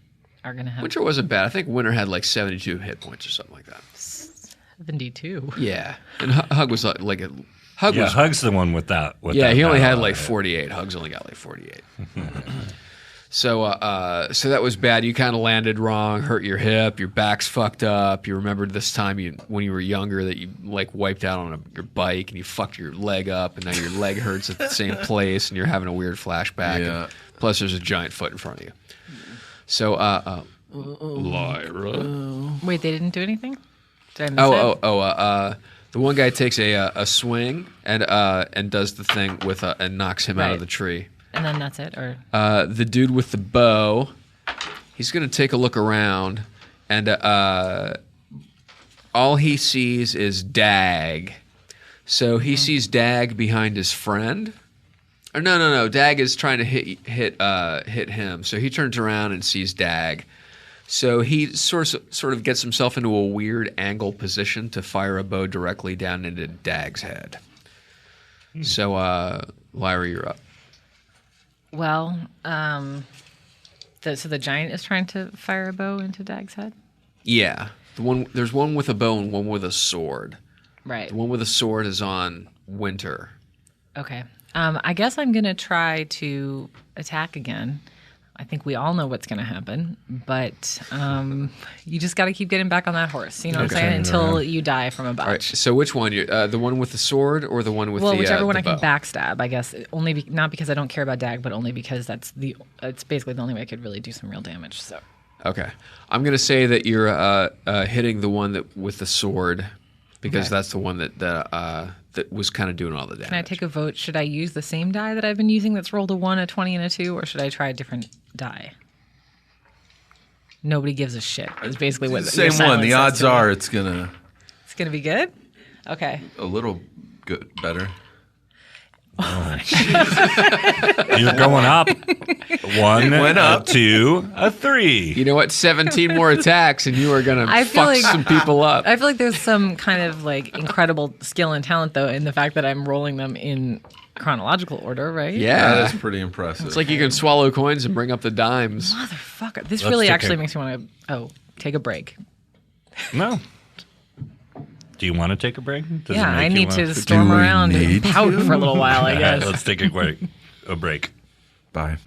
D: are going to have.
E: Winter wasn't bad. I think Winter had like 72 hit points or something like that.
D: 72.
E: Yeah, and Hug was like a. Hug was.
A: Hug's the one without.
E: Yeah, he only had like 48. Hug's only got like 48. So that was bad. You kind of landed wrong, hurt your hip, your back's fucked up. You remembered this time when you were younger that you like wiped out on your bike and you fucked your leg up, and now your leg hurts at the same place, and you're having a weird flashback.
F: Yeah.
E: And plus, there's a giant foot in front of you. So, Lyra.
D: Wait, they didn't do anything? Did I miss it?
E: The one guy takes a swing and does the thing with and knocks him out of the tree.
D: And then that's it, or
E: the dude with the bow, he's going to take a look around, and all he sees is Dag. So he sees Dag behind his friend. Or no. Dag is trying to hit him. So he turns around and sees Dag. So he sort of gets himself into a weird angle position to fire a bow directly down into Dag's head. So, Lyra, you're up.
D: well, so the giant is trying to fire a bow into Dag's head.
E: Yeah, there's one with a bow and one with a sword.
D: Right.
E: The one with a sword is on Winter.
D: Okay. I guess I'm gonna try to attack again. I think we all know what's going to happen, but you just got to keep getting back on that horse. You know what I'm saying? Until you die from a botch.
E: All right. So which one? The one with the sword or the one with the
D: whichever one
E: the
D: I can
E: bow?
D: backstab. I guess not because I don't care about Dag, but only because it's basically the only way I could really do some real damage. So.
E: Okay. I'm going to say that you're hitting the one with the sword because that's the one that was kind of doing all the damage.
D: Can I take a vote? Should I use the same die that I've been using that's rolled a 1, a 20, and a 2, or should I try a different die? Nobody gives a shit. It's basically what
F: Same one. The odds are it's gonna
D: be good. Okay.
F: a little good better.
A: You're going up. 1,
F: went up.
A: a 2, a 3.
E: You know what? 17 more attacks, and you are going to fuck some people up.
D: I feel like there's some kind of like incredible skill and talent, though, in the fact that I'm rolling them in chronological order, right?
E: Yeah.
F: That's pretty impressive.
E: It's like you can swallow coins and bring up the dimes.
D: Motherfucker. This
A: Let's
D: really
A: take
D: actually
A: a-
D: makes me want to, take a break.
A: No. Do you want to take a break? Does it
D: Yeah,
A: make
D: I
A: you
D: need
A: wanna-
D: to storm
F: we
D: around and
F: need
D: pout for a little while, I
A: All right,
D: guess.
A: let's take a break.
F: Bye.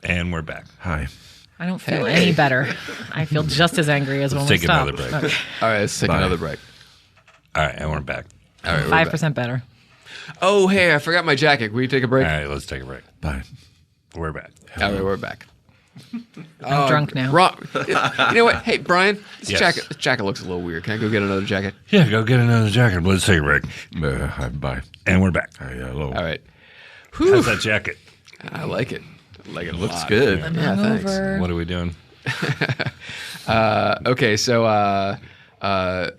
A: And we're back.
F: Hi.
D: I don't feel any better. I feel just as angry as
A: Let's
D: when we
A: take
D: stopped.
A: another break.
D: Okay.
E: All right, let's take
F: Bye.
E: another break.
A: All right, and we're back.
E: All right, we're back.
D: 5% better.
E: Oh, hey, I forgot my jacket. Will you take a break?
A: All right, let's take a break.
F: Bye.
A: We're back.
E: All right, we're back.
D: I'm drunk now.
E: Wrong. You know what? Hey, Brian, this
A: Yes.
E: jacket looks a little weird. Can I go get another jacket?
A: Yeah, go get another jacket. Let's take a break.
F: Hi, bye.
A: And we're back.
F: Hi, hello.
E: All right.
A: How's that jacket?
E: I like it. I like it a
F: Looks
E: lot.
F: good.
E: Yeah, thanks.
D: Hungover.
A: What are we doing?
E: Okay, so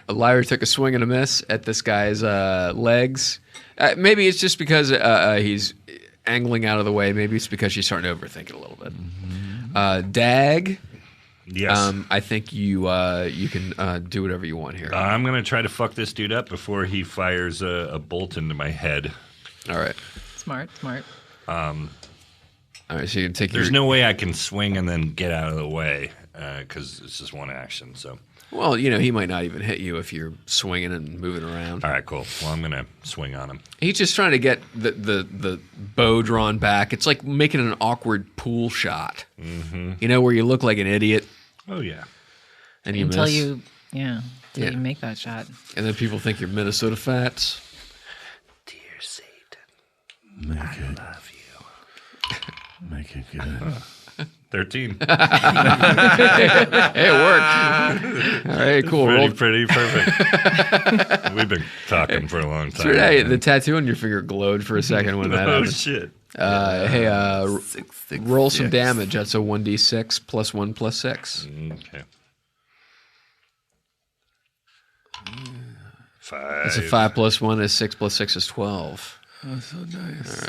E: Lyra took a swing and a miss at this guy's legs. Maybe it's just because he's angling out of the way. Maybe it's because she's starting to overthink it a little bit. Dag,
A: Yes.
E: I think you can do whatever you want here.
A: I'm going to try to fuck this dude up before he fires a bolt into my head.
E: All right.
D: Smart.
E: All right, so you can take
A: There's
E: your...
A: no way I can swing and then get out of the way because it's just one action. So,
E: Well, he might not even hit you if you're swinging and moving around.
A: all right, cool. Well, I'm going to swing on him.
E: He's just trying to get the bow drawn back. It's like making an awkward pool shot. Mm-hmm. Where you look like an idiot
A: Oh, yeah.
E: and you
D: Until
E: miss.
D: you, yeah. let you make that shot.
E: And then people think you're Minnesota Fats.
A: Dear Satan,
F: Make it,
A: love you.
F: make it good.
A: 13.
E: Hey, it worked. All right, cool.
A: Pretty perfect. We've been talking for a long time.
E: Hey, the tattoo on your finger glowed for a second when that
A: Oh,
E: happened.
A: shit.
E: Roll some damage. That's a 1d6 plus 1 plus 6.
A: Okay. 5.
E: It's a 5 plus 1 is 6 plus 6 is 12.
F: Oh, so nice.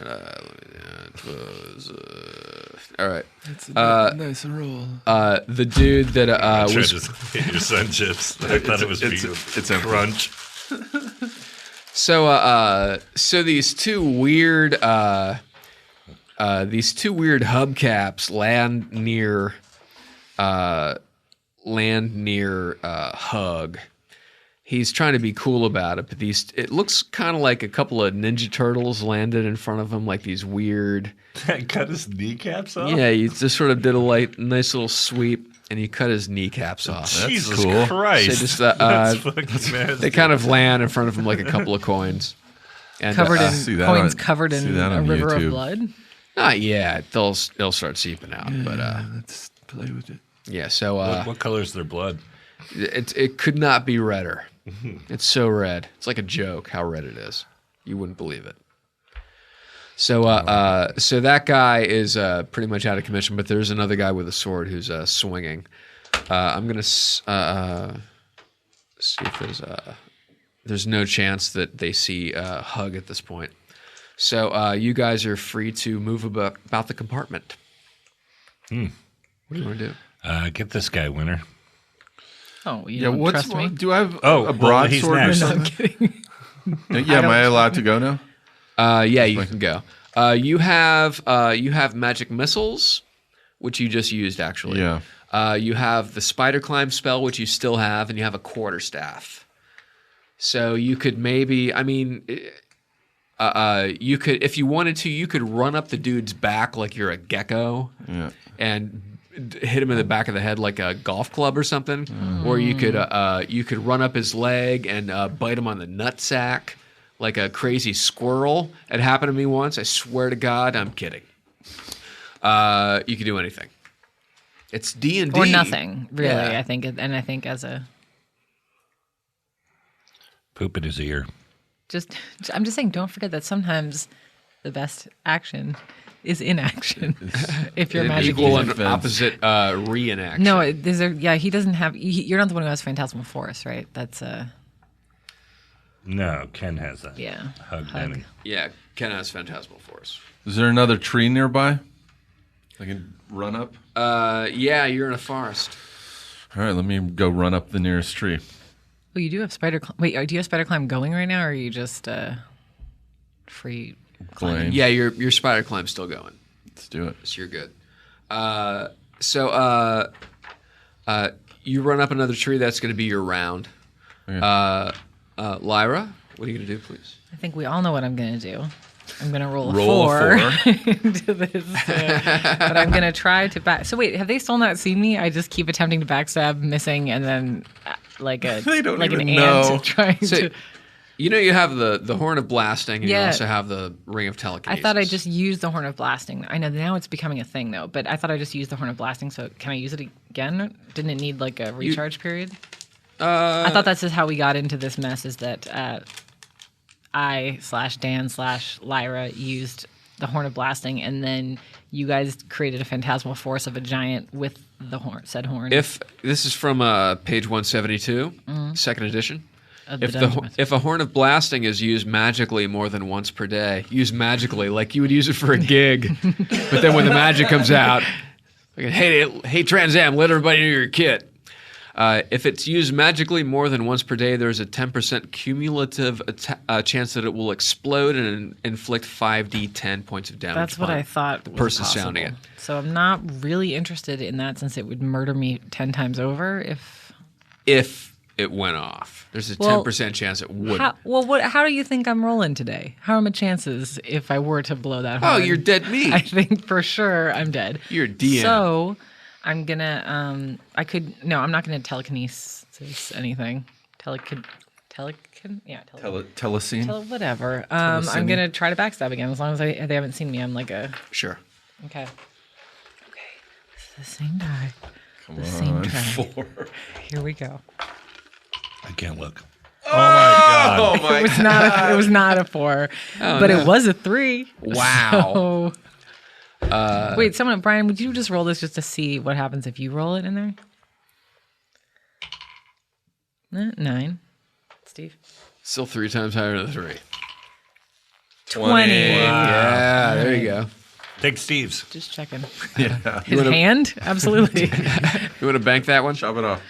E: All right.
F: It's a nice roll.
E: The dude that
A: Tried
E: was
A: to hit your sun chips. I thought it was
F: it's a
A: crunch.
E: so these two weird hubcaps land near Hug. He's trying to be cool about it, but it looks kind of like a couple of Ninja Turtles landed in front of him, like these weird.
A: Cut his kneecaps off?
E: Yeah, he just sort of did a nice little sweep, and he cut his kneecaps off.
A: Jesus
F: cool.
A: Christ.
E: So just,
A: That's fucking nasty.
E: They kind of land in front of him like a couple of coins. And,
D: Covered
F: see
D: in
F: that
D: coins
F: on-
D: covered
F: see
D: in
F: that
D: a
F: on
D: river
F: YouTube.
D: of blood.
E: Not yet. They'll start seeping out. But
F: Let's play with it.
E: yeah, so
A: what color is their blood?
E: it could not be redder. It's so red. It's like a joke how red it is. You wouldn't believe it. So so that guy is pretty much out of commission, but there's another guy with a sword who's swinging. I'm gonna see if there's no chance that they see Hug at this point. So you guys are free to move about the compartment. What do you want to do?
A: Get this guy, winner.
D: Oh, you don't
F: what's
D: trust me?
F: do I have
A: Oh,
F: a
A: well,
F: broadsword
A: he's
F: or
A: next.
D: No, I'm
F: something?
D: kidding.
F: Yeah, am I allowed to go now?
E: Yeah, you can go. You have magic missiles, which you just used actually.
F: Yeah.
E: You have the spider climb spell, which you still have, and you have a quarterstaff. So you could maybe, you could, if you wanted to, you could run up the dude's back like you're a gecko, and hit him in the back of the head like a golf club or something. Or you could run up his leg and bite him on the nutsack like a crazy squirrel. It happened to me once. I swear to God, I'm kidding. You could do anything. It's D&D.
D: Or nothing, really.
E: Yeah.
D: I think, and I think as a
A: Poop in his ear.
D: I'm just saying, don't forget that sometimes the best action is inaction. If you're
F: An
D: magic
E: Equal
D: user.
E: and opposite reenaction.
D: No, he doesn't have. You're not the one who has Phantasmal Force, right? That's
A: No, Ken has that.
D: yeah.
A: Hug Benny.
E: Yeah, Ken has Phantasmal Force.
F: Is there another tree nearby? I can run up.
E: Yeah, you're in a forest.
F: All right, let me go run up the nearest tree.
D: Well, you do have spider. Wait, do you have spider climb going right now, or are you just free?
F: Glane.
E: Yeah, your spider climb's still going,
F: Let's do it.
E: so you're good. You run up another tree. That's going to be your round.
F: Okay.
E: Lyra, what are you going to do, please?
D: I think we all know what I'm going to do. I'm going to roll a
F: Roll a
D: 4 into this, but I'm going to try to back. So wait, have they still not seen me? I just keep attempting to backstab, missing, and then like
F: They don't
D: an
F: even
D: ant
F: know.
D: trying
E: So,
D: to.
E: you know you have the horn of blasting, and you
D: Yeah.
E: also have the ring of
D: I
E: telekinesis.
D: thought I just used the horn of blasting. I know now it's becoming a thing though, but I thought I just used the horn of blasting. So can I use it again? Didn't it need like a recharge period? I thought that's just how we got into this mess. Is that I/Dan/Lyra used the horn of blasting, and then you guys created a phantasmal force of a giant with the said horn.
E: If this is from page 172, second edition.
D: of the
E: If
D: dungeon.
E: if a horn of blasting is used magically more than once per day, used magically like you would use it for a gig, but then when the magic comes out, like, hey Trans Am, let everybody know your kit. If it's used magically more than once per day, there's a 10% cumulative chance that it will explode and inflict 5d10 points of damage.
D: That's what
E: upon
D: I thought
E: the
D: was
E: person
D: possible.
E: sounding it.
D: So I'm not really interested in that since it would murder me 10 times over.
E: If it went off, there's a 10% chance it would.
D: How do you think I'm rolling today? How are my chances if I were to blow that horn?
E: Oh, you're dead meat.
D: I think for sure I'm dead.
E: You're a DM.
D: So I'm gonna I'm not gonna telekinesis anything.
F: Telecine.
D: Whatever. I'm gonna try to backstab again as long as they haven't seen me. I'm like a
E: Sure.
D: okay. This is the same die.
F: Come
D: same
F: on,
D: try.
F: 4.
D: Here we go.
A: I can't look. Oh my god!
F: my
D: It was not a 4, but it was a 3.
E: Wow.
D: So, wait, Brian, would you just roll this just to see what happens if you roll it in there? 9. Steve.
E: Still 3 times higher than 3.
D: 20.
E: Yeah, there you go.
A: Take Steve's.
D: Just checking.
F: Yeah.
D: His hand? Absolutely.
E: You want to bank that one?
F: Chop it off.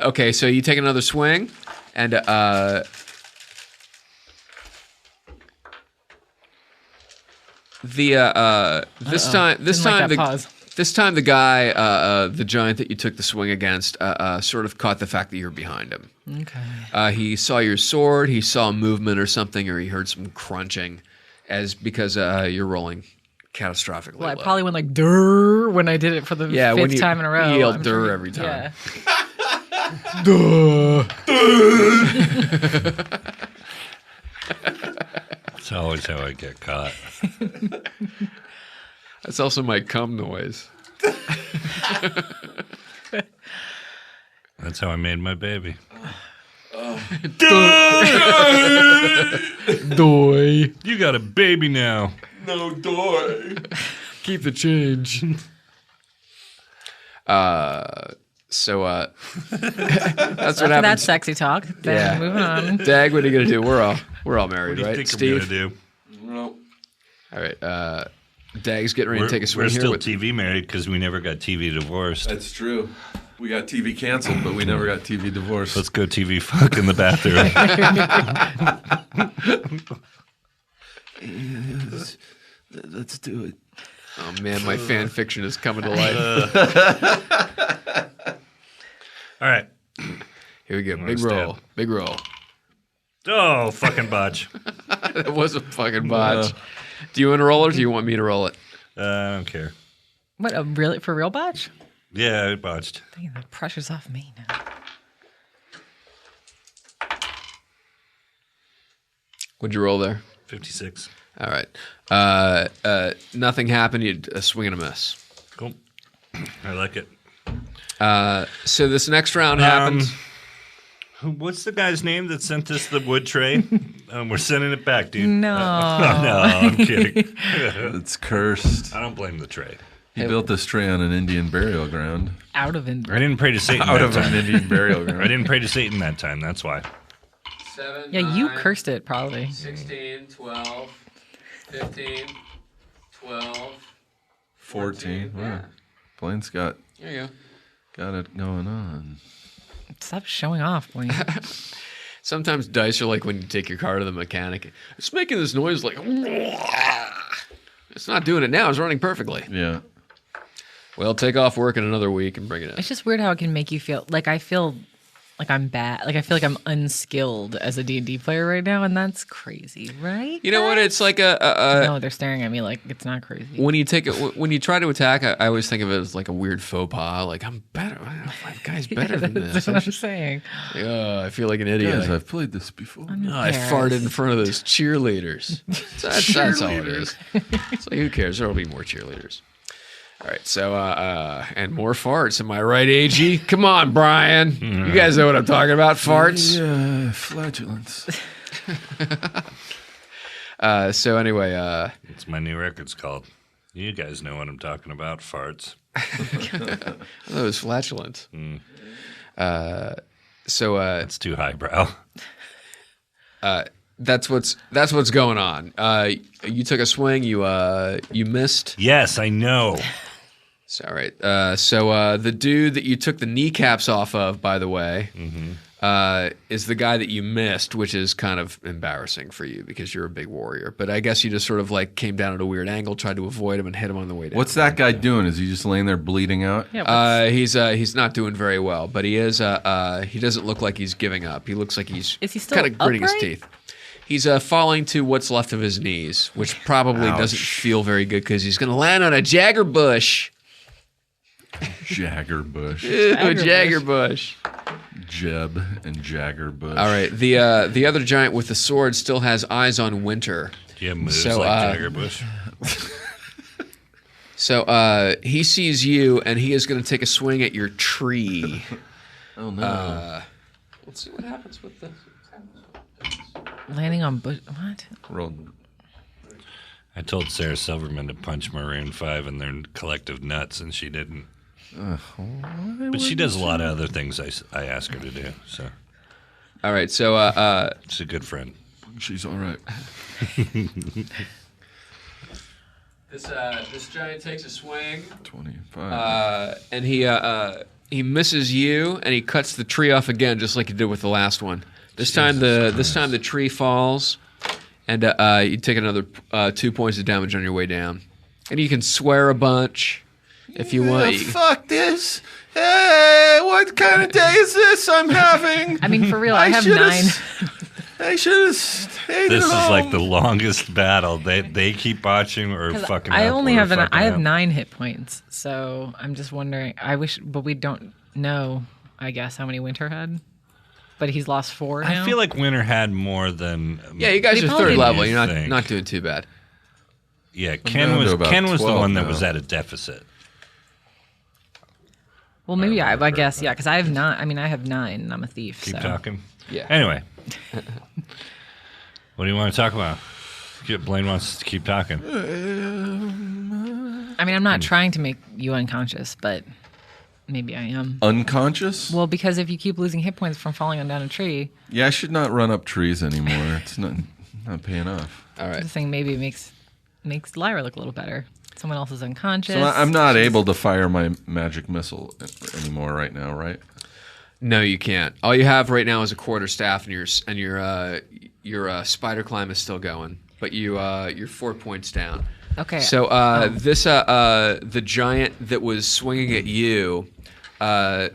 E: Okay, so you take another swing, and this time the guy, the giant that you took the swing against, sort of caught the fact that you were behind him.
D: Okay.
E: He saw your sword, he saw movement or something, or he heard some crunching, because you're rolling catastrophically
D: Well, I
E: low.
D: probably went like "durr" when I did it for the
E: when
D: 5th time in a row.
E: You yelled
D: I'm
E: "durr"
D: sure-
E: every time.
D: Yeah.
A: That's always how I get caught.
E: That's also my cum noise.
A: That's how I made my baby.
E: Doy.
A: You got a baby now.
F: No door.
E: Keep the change. So that's what
D: After that
E: happens.
D: sexy talk, then
E: Yeah.
D: moving on.
E: Dag, what are you gonna do? We're all married,
A: What do you
E: right?
A: think
E: Steve.
A: I'm gonna do?
F: No.
E: All right. Dag's getting ready to take a swing
A: We're
E: here.
A: still
E: What-
A: TV married because we never got TV divorced.
F: That's true. We got TV canceled, but we never got TV divorced.
A: Let's go TV fuck in the bathroom.
F: Let's do it.
E: Oh man, my fan fiction is coming to life.
A: All right.
E: Here we go.
A: wanna
E: Big
A: stab?
E: roll. Big roll.
A: Oh, fucking botch.
E: It was a fucking botch. Do you want to roll it or do you want me to roll it?
A: I don't care.
D: What, for real botch?
A: Yeah, I botched.
D: Dang, the pressure's off me now.
E: What'd you roll there?
A: 56.
E: All right. Nothing happened. You a swing and a miss.
A: Cool. I like it.
E: So this next round happens.
A: What's the guy's name that sent us the wood tray? We're sending it back, dude.
D: No.
A: No, I'm kidding.
F: It's cursed.
A: I don't blame the tray.
F: He built this tray on an Indian burial ground.
D: Out of it.
A: I didn't pray to Satan
F: Out
A: that
F: of an
A: time.
F: Indian burial
A: I
F: ground.
A: didn't pray to Satan that time. That's why.
E: 7,
D: Yeah, you cursed it probably.
E: 16, 12, 15, 12.
F: 14. Wow. Blaine's got
E: There you go.
F: it going on.
D: Stop showing off, Blaine.
E: Sometimes dice are like when you take your car to the mechanic. It's making this noise like. It's not doing it now. It's running perfectly.
F: Yeah.
E: Well, take off work in another week and bring it in.
D: It's just weird how it can make you feel like I feel like I'm bad. Like I feel like I'm unskilled as a D&D player right now, and that's crazy, right?
E: You know what? It's like a
D: No, they're staring at me like it's not crazy.
E: when you take it when you try to attack. I always think of it as like a weird faux pas. Like I'm better. My guy's better than
D: That's
E: this.
D: what I'm saying.
E: I feel like an idiot.
F: Guys, I've played this before.
E: I farted in front of those cheerleaders. That's all it is. It's like, who cares? There'll be more cheerleaders. All right, so and more farts. Am I right, AG? Come on, Brian. You guys know what I'm talking about. Farts.
F: Yeah, flatulence.
E: So anyway,
A: That's my new record's called. You guys know what I'm talking about. Farts.
E: I thought it was flatulence. So
A: It's too highbrow.
E: that's what's going on. You took a swing. You missed.
A: Yes, I know.
E: So, all right. So the dude that you took the kneecaps off of, by the way, is the guy that you missed, which is kind of embarrassing for you because you're a big warrior. But I guess you just sort of like came down at a weird angle, tried to avoid him, and hit him on the way down.
F: What's that guy doing? Is he just laying there bleeding out?
D: Yeah,
E: He's not doing very well, but he is. He doesn't look like he's giving up. He looks like he's
D: Is he still
E: kind of gritting his
D: upright?
E: teeth. He's falling to what's left of his knees, which probably doesn't feel very good because he's going to land on a Jagger bush.
F: Jagger bush.
E: Ew, Jagger bush.
F: Jeb and Jaggerbush.
E: All right. The other giant with the sword still has eyes on Winter.
A: Do you have moves
E: So,
A: like Jaggerbush?
E: So he sees you, and he is going to take a swing at your tree.
F: Oh no!
E: Let's see what happens with this.
D: Landing on bush. What?
F: Rolled.
A: I told Sarah Silverman to punch Maroon 5 in their collective nuts, and she didn't. But she does a lot of other things I ask her to do, so
E: All right. So
A: she's a good friend.
F: She's all right.
E: this giant takes a swing,
F: 25.
E: and he misses you, and he cuts the tree off again, just like he did with the last one. This time the tree falls, and you take another 2 points of damage on your way down. And you can swear a bunch if you want.
F: Fuck this! Hey, what kind of day is this I'm having?
D: I mean, for real, I have
F: should've
D: 9.
F: I should have stayed
A: This
F: at
A: is
F: home.
A: like the longest battle. They keep botching or fucking.
D: I
A: up
D: only
A: or
D: have
A: fucking
D: I have
A: up.
D: 9 hit points, so I'm just wondering. I wish, but we don't know. I guess how many Winter had, but he's lost 4 now.
A: I feel like Winter had more than.
E: Yeah, you guys
D: We
E: are
D: probably
E: third
D: didn't
E: level. You're
A: think.
E: not doing too bad.
A: Yeah,
F: down to about
A: Ken was the
F: 12
A: one that
F: now.
A: was at a deficit.
D: Well, maybe I guess yeah, because I have 9. I mean, I have 9, and I'm a thief.
A: Keep
D: so.
A: talking.
E: Yeah.
A: Anyway, what do you want to talk about? Blaine wants to keep talking.
D: I mean, I'm not trying to make you unconscious, but maybe I am.
F: Unconscious?
D: Well, because if you keep losing hit points from falling down a tree,
F: Yeah, I should not run up trees anymore. It's not paying off.
E: All right.
D: I'm just saying maybe it makes Lyra look a little better. Someone else is unconscious.
F: So I'm not able to fire my magic missile anymore right now, right?
E: No, you can't. All you have right now is a quarterstaff, and your spider climb is still going, but you're 4 points down.
D: Okay.
E: So the giant that was swinging at you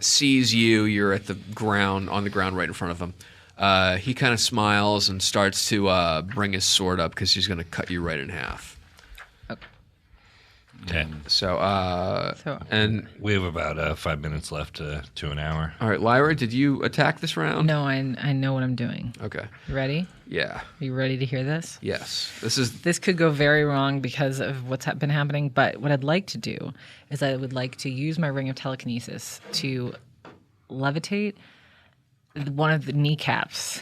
E: sees you. You're at the ground, on the ground right in front of him. He kind of smiles and starts to bring his sword up because he's going to cut you right in half.
A: Okay.
E: So
D: So-
E: and
A: We have about 5 minutes left to an hour.
E: all right, Lyra, did you attack this round?
D: No, I know what I'm doing.
E: Okay.
D: You ready?
E: Yeah.
D: Are you ready to hear this?
E: Yes. This is
D: This could go very wrong because of what's been happening, but what I'd like to do is I would like to use my ring of telekinesis to levitate one of the kneecaps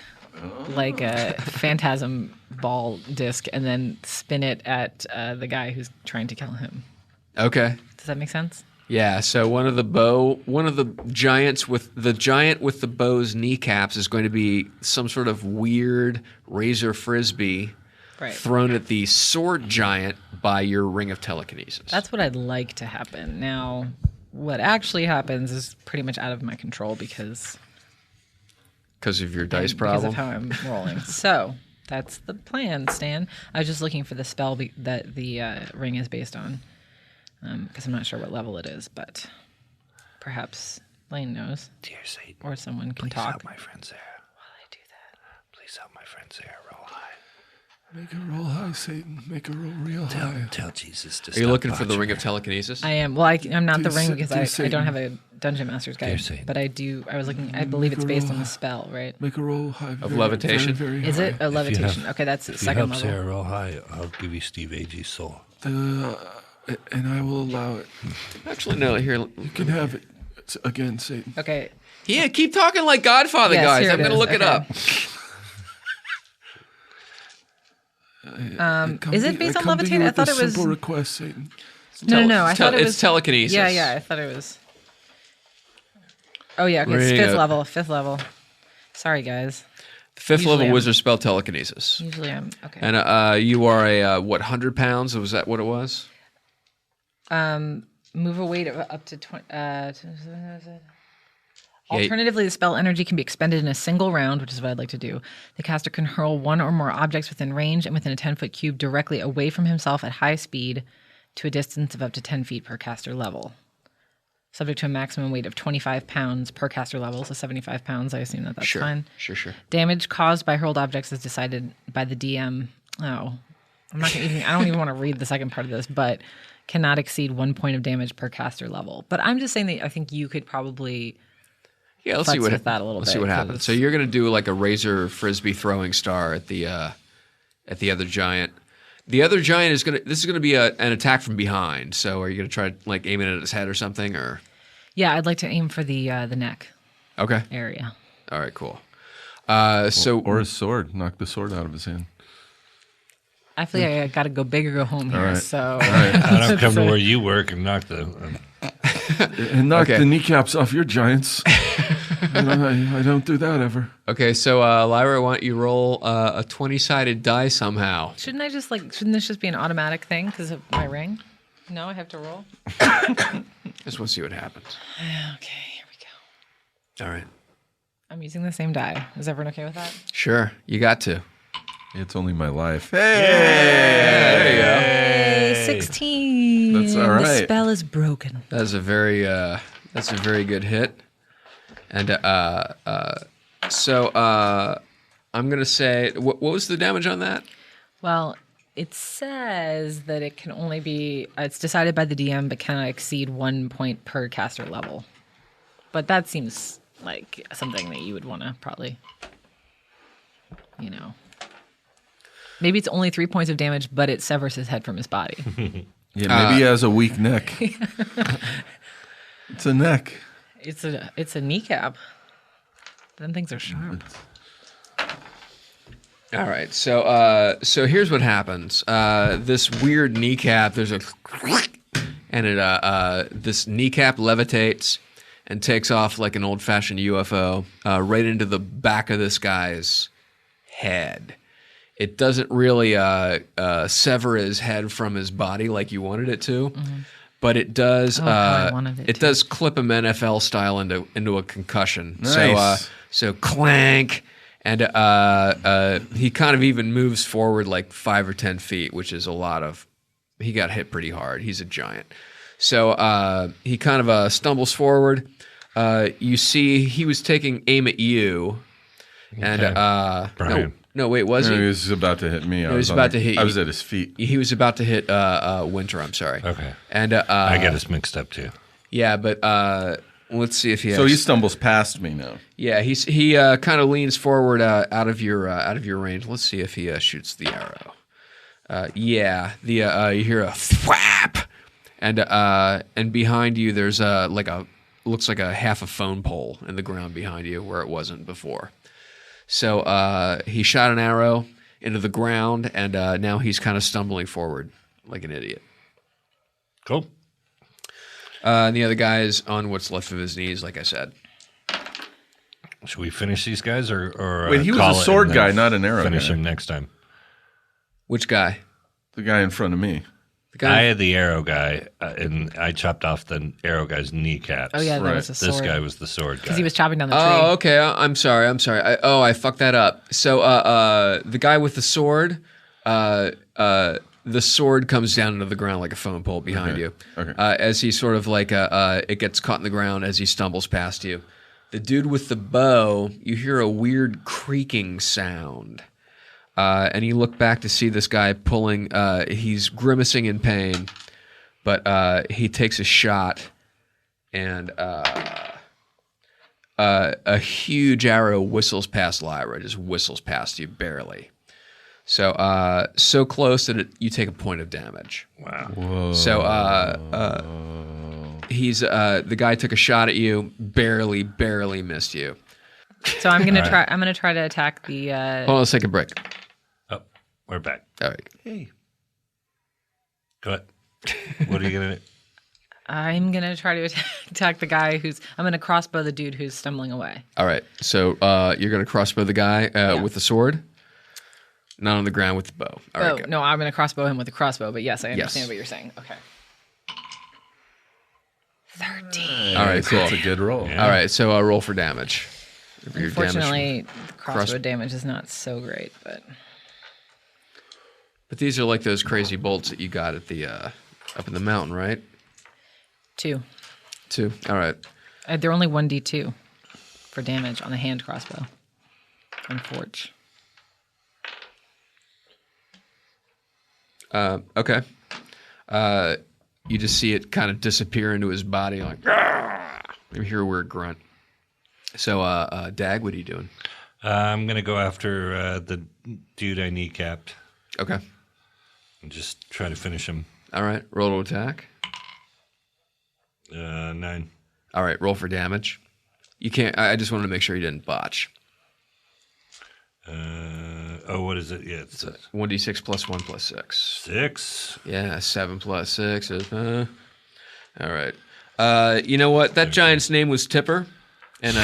D: like a phantasm ball disc and then spin it at the guy who's trying to kill him.
E: okay.
D: Does that make sense?
E: Yeah, so one of the giant with the bow's kneecaps is going to be some sort of weird razor frisbee
D: Right.
E: thrown at the sword giant by your ring of telekinesis.
D: That's what I'd like to happen. Now, what actually happens is pretty much out of my control because
E: of your dice
D: because of
E: problem.
D: how I'm rolling. So that's the plan, Stan. I was just looking for the spell that the ring is based on because I'm not sure what level it is, but perhaps Lane knows
A: Dear Satan,
D: or someone can
A: please
D: talk
A: help my friend Sarah.
D: while I do that.
A: Please help my friend Sarah roll high.
F: Make a roll high, Satan. Make a roll real high.
A: Tell Jesus to
E: Are you
A: stop
E: looking for the
A: botching
E: ring of
A: her.
E: telekinesis?
D: I am. Well, I'm not the
F: Do
D: ring
F: Sa-
D: because
F: do
D: I don't
F: Satan.
D: have a Dungeon Master's
A: Dear
D: guide,
A: Satan.
D: but I do. I was looking. I believe it's based on the spell, right?
F: Make a roll high. Of
E: levitation?
F: Very
D: Is it a levitation? Okay, that's the
A: If you
D: second
A: help
D: level.
A: Sarah roll high, I'll give you Steve Agee's soul.
F: And I will allow it.
E: Actually, no. Here,
F: You can have it. It's, again, Satan.
D: Okay.
E: yeah. Keep talking like Godfather,
D: Yes,
E: guys.
D: here
E: I'm
D: it
E: going to
D: is.
E: look it
D: Okay.
E: up.
D: Is it based on levitate? I thought it was.
F: Simple request, Satan.
D: No. I thought it was.
E: It's telekinesis.
D: Yeah. I thought it was. Oh yeah. Okay. It's
E: Ring
D: fifth
E: of-
D: level. Fifth level. Sorry, guys.
E: Fifth
D: Usually
E: level
D: I'm-
E: wizard spell telekinesis.
D: Usually I'm okay.
E: And you are a 100 pounds? Was that what it was?
D: Move a weight of up to 20. Alternatively, the spell energy can be expended in a single round, which is what I'd like to do. The caster can hurl one or more objects within range and within a 10-foot cube directly away from himself at high speed to a distance of up to 10 feet per caster level. Subject to a maximum weight of 25 pounds per caster level, so 75 pounds. I assume that's
E: Sure.
D: fine.
E: Sure.
D: Damage caused by hurled objects is decided by the DM. Oh, I'm not gonna even. I don't even want to read the second part of this, but cannot exceed 1 point of damage per caster level. But I'm just saying that I think you could probably
E: Yeah, let's
D: futz
E: see what
D: with that a little
E: let's
D: bit.
E: see what happens.
D: 'cause-
E: So you're gonna do like a razor frisbee throwing star at the other giant. The other giant is gonna. This is gonna be an attack from behind. So are you gonna try like aiming it at his head or something? Or
D: Yeah, I'd like to aim for the neck
E: okay,
D: area.
E: all right, cool. So
F: Or his sword. Knock the sword out of his hand.
D: I feel like I got to go big or go home here.
F: right.
D: So
A: I don't come to where you work and knock the.
F: And knock
E: Okay.
F: the kneecaps off your giants. I don't do that ever.
E: okay, so Lyra, why don't you roll a 20-sided die somehow?
D: shouldn't this just be an automatic thing because of my ring? No, I have to roll.
E: Just want to see what happens.
D: Okay, here we go.
E: All right,
D: I'm using the same die. Is everyone okay with that?
E: sure, you got to.
F: It's only my life.
E: There you go.
D: Hey, 16.
F: That's all
D: The
F: right.
D: spell is broken.
E: That's a very good hit. And so I'm gonna say, what was the damage on that?
D: Well, it says that it can only be, it's decided by the DM, but cannot exceed 1 point per caster level. But that seems like something that you would want to probably, Maybe it's only 3 points of damage, but it severs his head from his body.
F: Yeah, maybe he has a weak neck. It's a neck.
D: It's a kneecap. Them things are sharp.
E: All right, so here's what happens. This weird kneecap, there's a and this kneecap levitates and takes off like an old-fashioned UFO right into the back of this guy's head. It doesn't really sever his head from his body like you wanted it to, but it does.
D: I wanted it
E: it
D: to.
E: does clip him NFL style into a concussion.
F: Nice.
E: So clank, and he kind of even moves forward like 5 or 10 feet, which is a lot of. He got hit pretty hard. He's a giant, so he kind of stumbles forward. You see, he was taking aim at you, and
A: Brian.
E: no, wait, was
F: He
E: he?
F: was about to hit me.
E: He was about to hit
F: I
E: you.
F: was at his feet.
E: He was about to hit Winter. I'm sorry.
A: Okay.
E: And
A: I get us mixed up too.
E: yeah, but let's see if he.
F: So he stumbles past me now.
E: Yeah, he kind of leans forward out of your range. Let's see if he shoots the arrow. Yeah, you hear a thwap, and behind you there's looks like a half a phone pole in the ground behind you where it wasn't before. So he shot an arrow into the ground, and now he's kind of stumbling forward like an idiot.
A: Cool.
E: And the other guy is on what's left of his knees, like I said.
A: Should we finish these guys or
F: Wait, he was
A: call
F: a
A: it
F: sword
A: and then
F: guy, not an arrow
A: Finish
F: guy.
A: him next time.
E: Which guy?
F: The guy in front of me.
E: The
A: I
E: guy.
A: had the arrow guy, and I chopped off the arrow guy's kneecaps.
D: Oh, yeah, that
F: Right.
D: was a sword.
A: This guy was the sword guy.
D: Because he was chopping down the tree.
E: Oh, okay. I'm sorry. I fucked that up. So, the guy with the sword, the sword comes down into the ground like a phone pole behind you.
F: Okay.
E: As he sort of like, it gets caught in the ground as he stumbles past you. The dude with the bow, you hear a weird creaking sound. And you look back to see this guy pulling, he's grimacing in pain, but he takes a shot, and a huge arrow whistles past Lyra, just whistles past you barely. So so close that you take a point of damage.
A: Wow.
F: Whoa.
E: So he's the guy took a shot at you, barely missed you.
D: So I'm gonna try. I'm gonna try to attack the.
E: Hold on, let's take a break.
A: Oh, we're back.
E: All right.
F: Hey.
A: Go ahead. What are you gonna do?
D: I'm gonna try to attack the guy who's. I'm gonna crossbow the dude who's stumbling away.
E: All right. So you're going to crossbow the guy with the sword? Not on the ground with the bow. All right.
D: Oh
E: go.
D: no, I'm gonna crossbow him with a crossbow. But yes, I understand
E: Yes.
D: what you're saying. Okay. 13.
E: All right, cool.
F: That's a good roll.
A: Yeah.
E: All right. So roll for damage. For your damage.
D: Unfortunately, the crossbow damage is not so great, but
E: But these are like those crazy bolts that you got at the up in the mountain, right?
D: 2.
E: 2. All right.
D: They're only 1d2 for damage on the hand crossbow. Unfortunately.
E: Okay. You just see it kind of disappear into his body, like. "Argh!" You hear a weird grunt. So, Dag, what are you doing?
A: I'm going to go after the dude I kneecapped
E: Okay.
A: and just try to finish him.
E: All right. Roll to attack.
A: 9.
E: All right. Roll for damage. You can't. I just wanted to make sure you didn't botch.
A: What is it? Yeah, it's
E: 1d6 plus 1 plus 6.
A: 6.
E: Yeah, 7 plus 6 is. All right. You know what? That giant's name was Tipper, and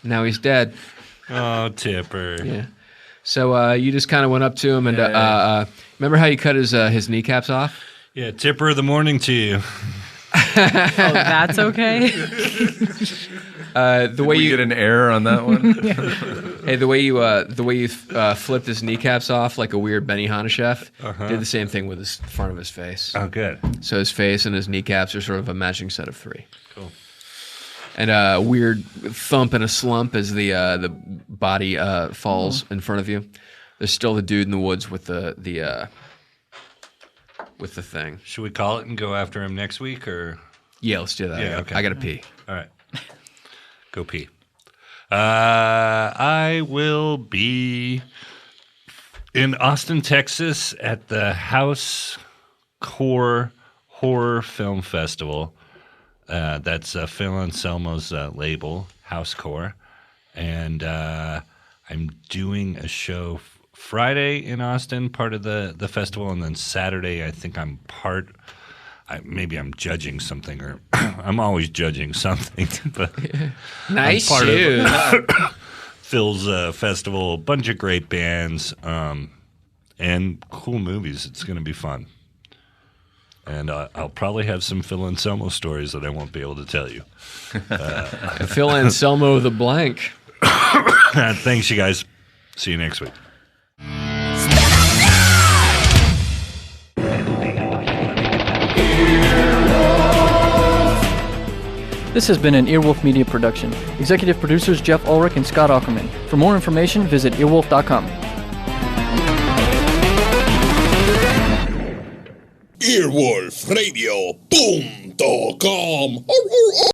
E: now he's dead.
A: Oh, Tipper.
E: Yeah. So you just kind of went up to him and remember how you cut his kneecaps off?
A: Yeah, Tipper of the morning to you.
D: Oh, that's okay.
E: The way
F: We
E: you
F: get an error on that one.
E: Hey, the way you flipped his kneecaps off like a weird Benihana chef, did the same thing with the front of his face.
A: Oh, good.
E: So his face and his kneecaps are sort of a matching set of 3.
A: Cool.
E: And a weird thump and a slump as the body falls in front of you. There's still the dude in the woods with the thing.
A: Should we call it and go after him next week, or?
E: Yeah, let's do that.
A: Yeah, okay.
E: I gotta pee.
A: All right. Go pee. I will be in Austin, Texas at the House Core Horror Film Festival. That's Phil Anselmo's label, House Core. And I'm doing a show Friday in Austin, part of the festival, and then Saturday I think I'm part. Maybe I'm judging something, or I'm always judging something. But
E: Nice
A: I'm part
E: shoes.
A: of Phil's festival, a bunch of great bands, and cool movies. It's going to be fun. And I'll probably have some Phil Anselmo stories that I won't be able to tell you.
E: Phil Anselmo the blank.
A: Thanks, you guys. See you next week.
G: This has been an Earwolf Media production. Executive producers Jeff Ulrich and Scott Ackerman. For more information, visit earwolf.com.
H: Earwolfradio.com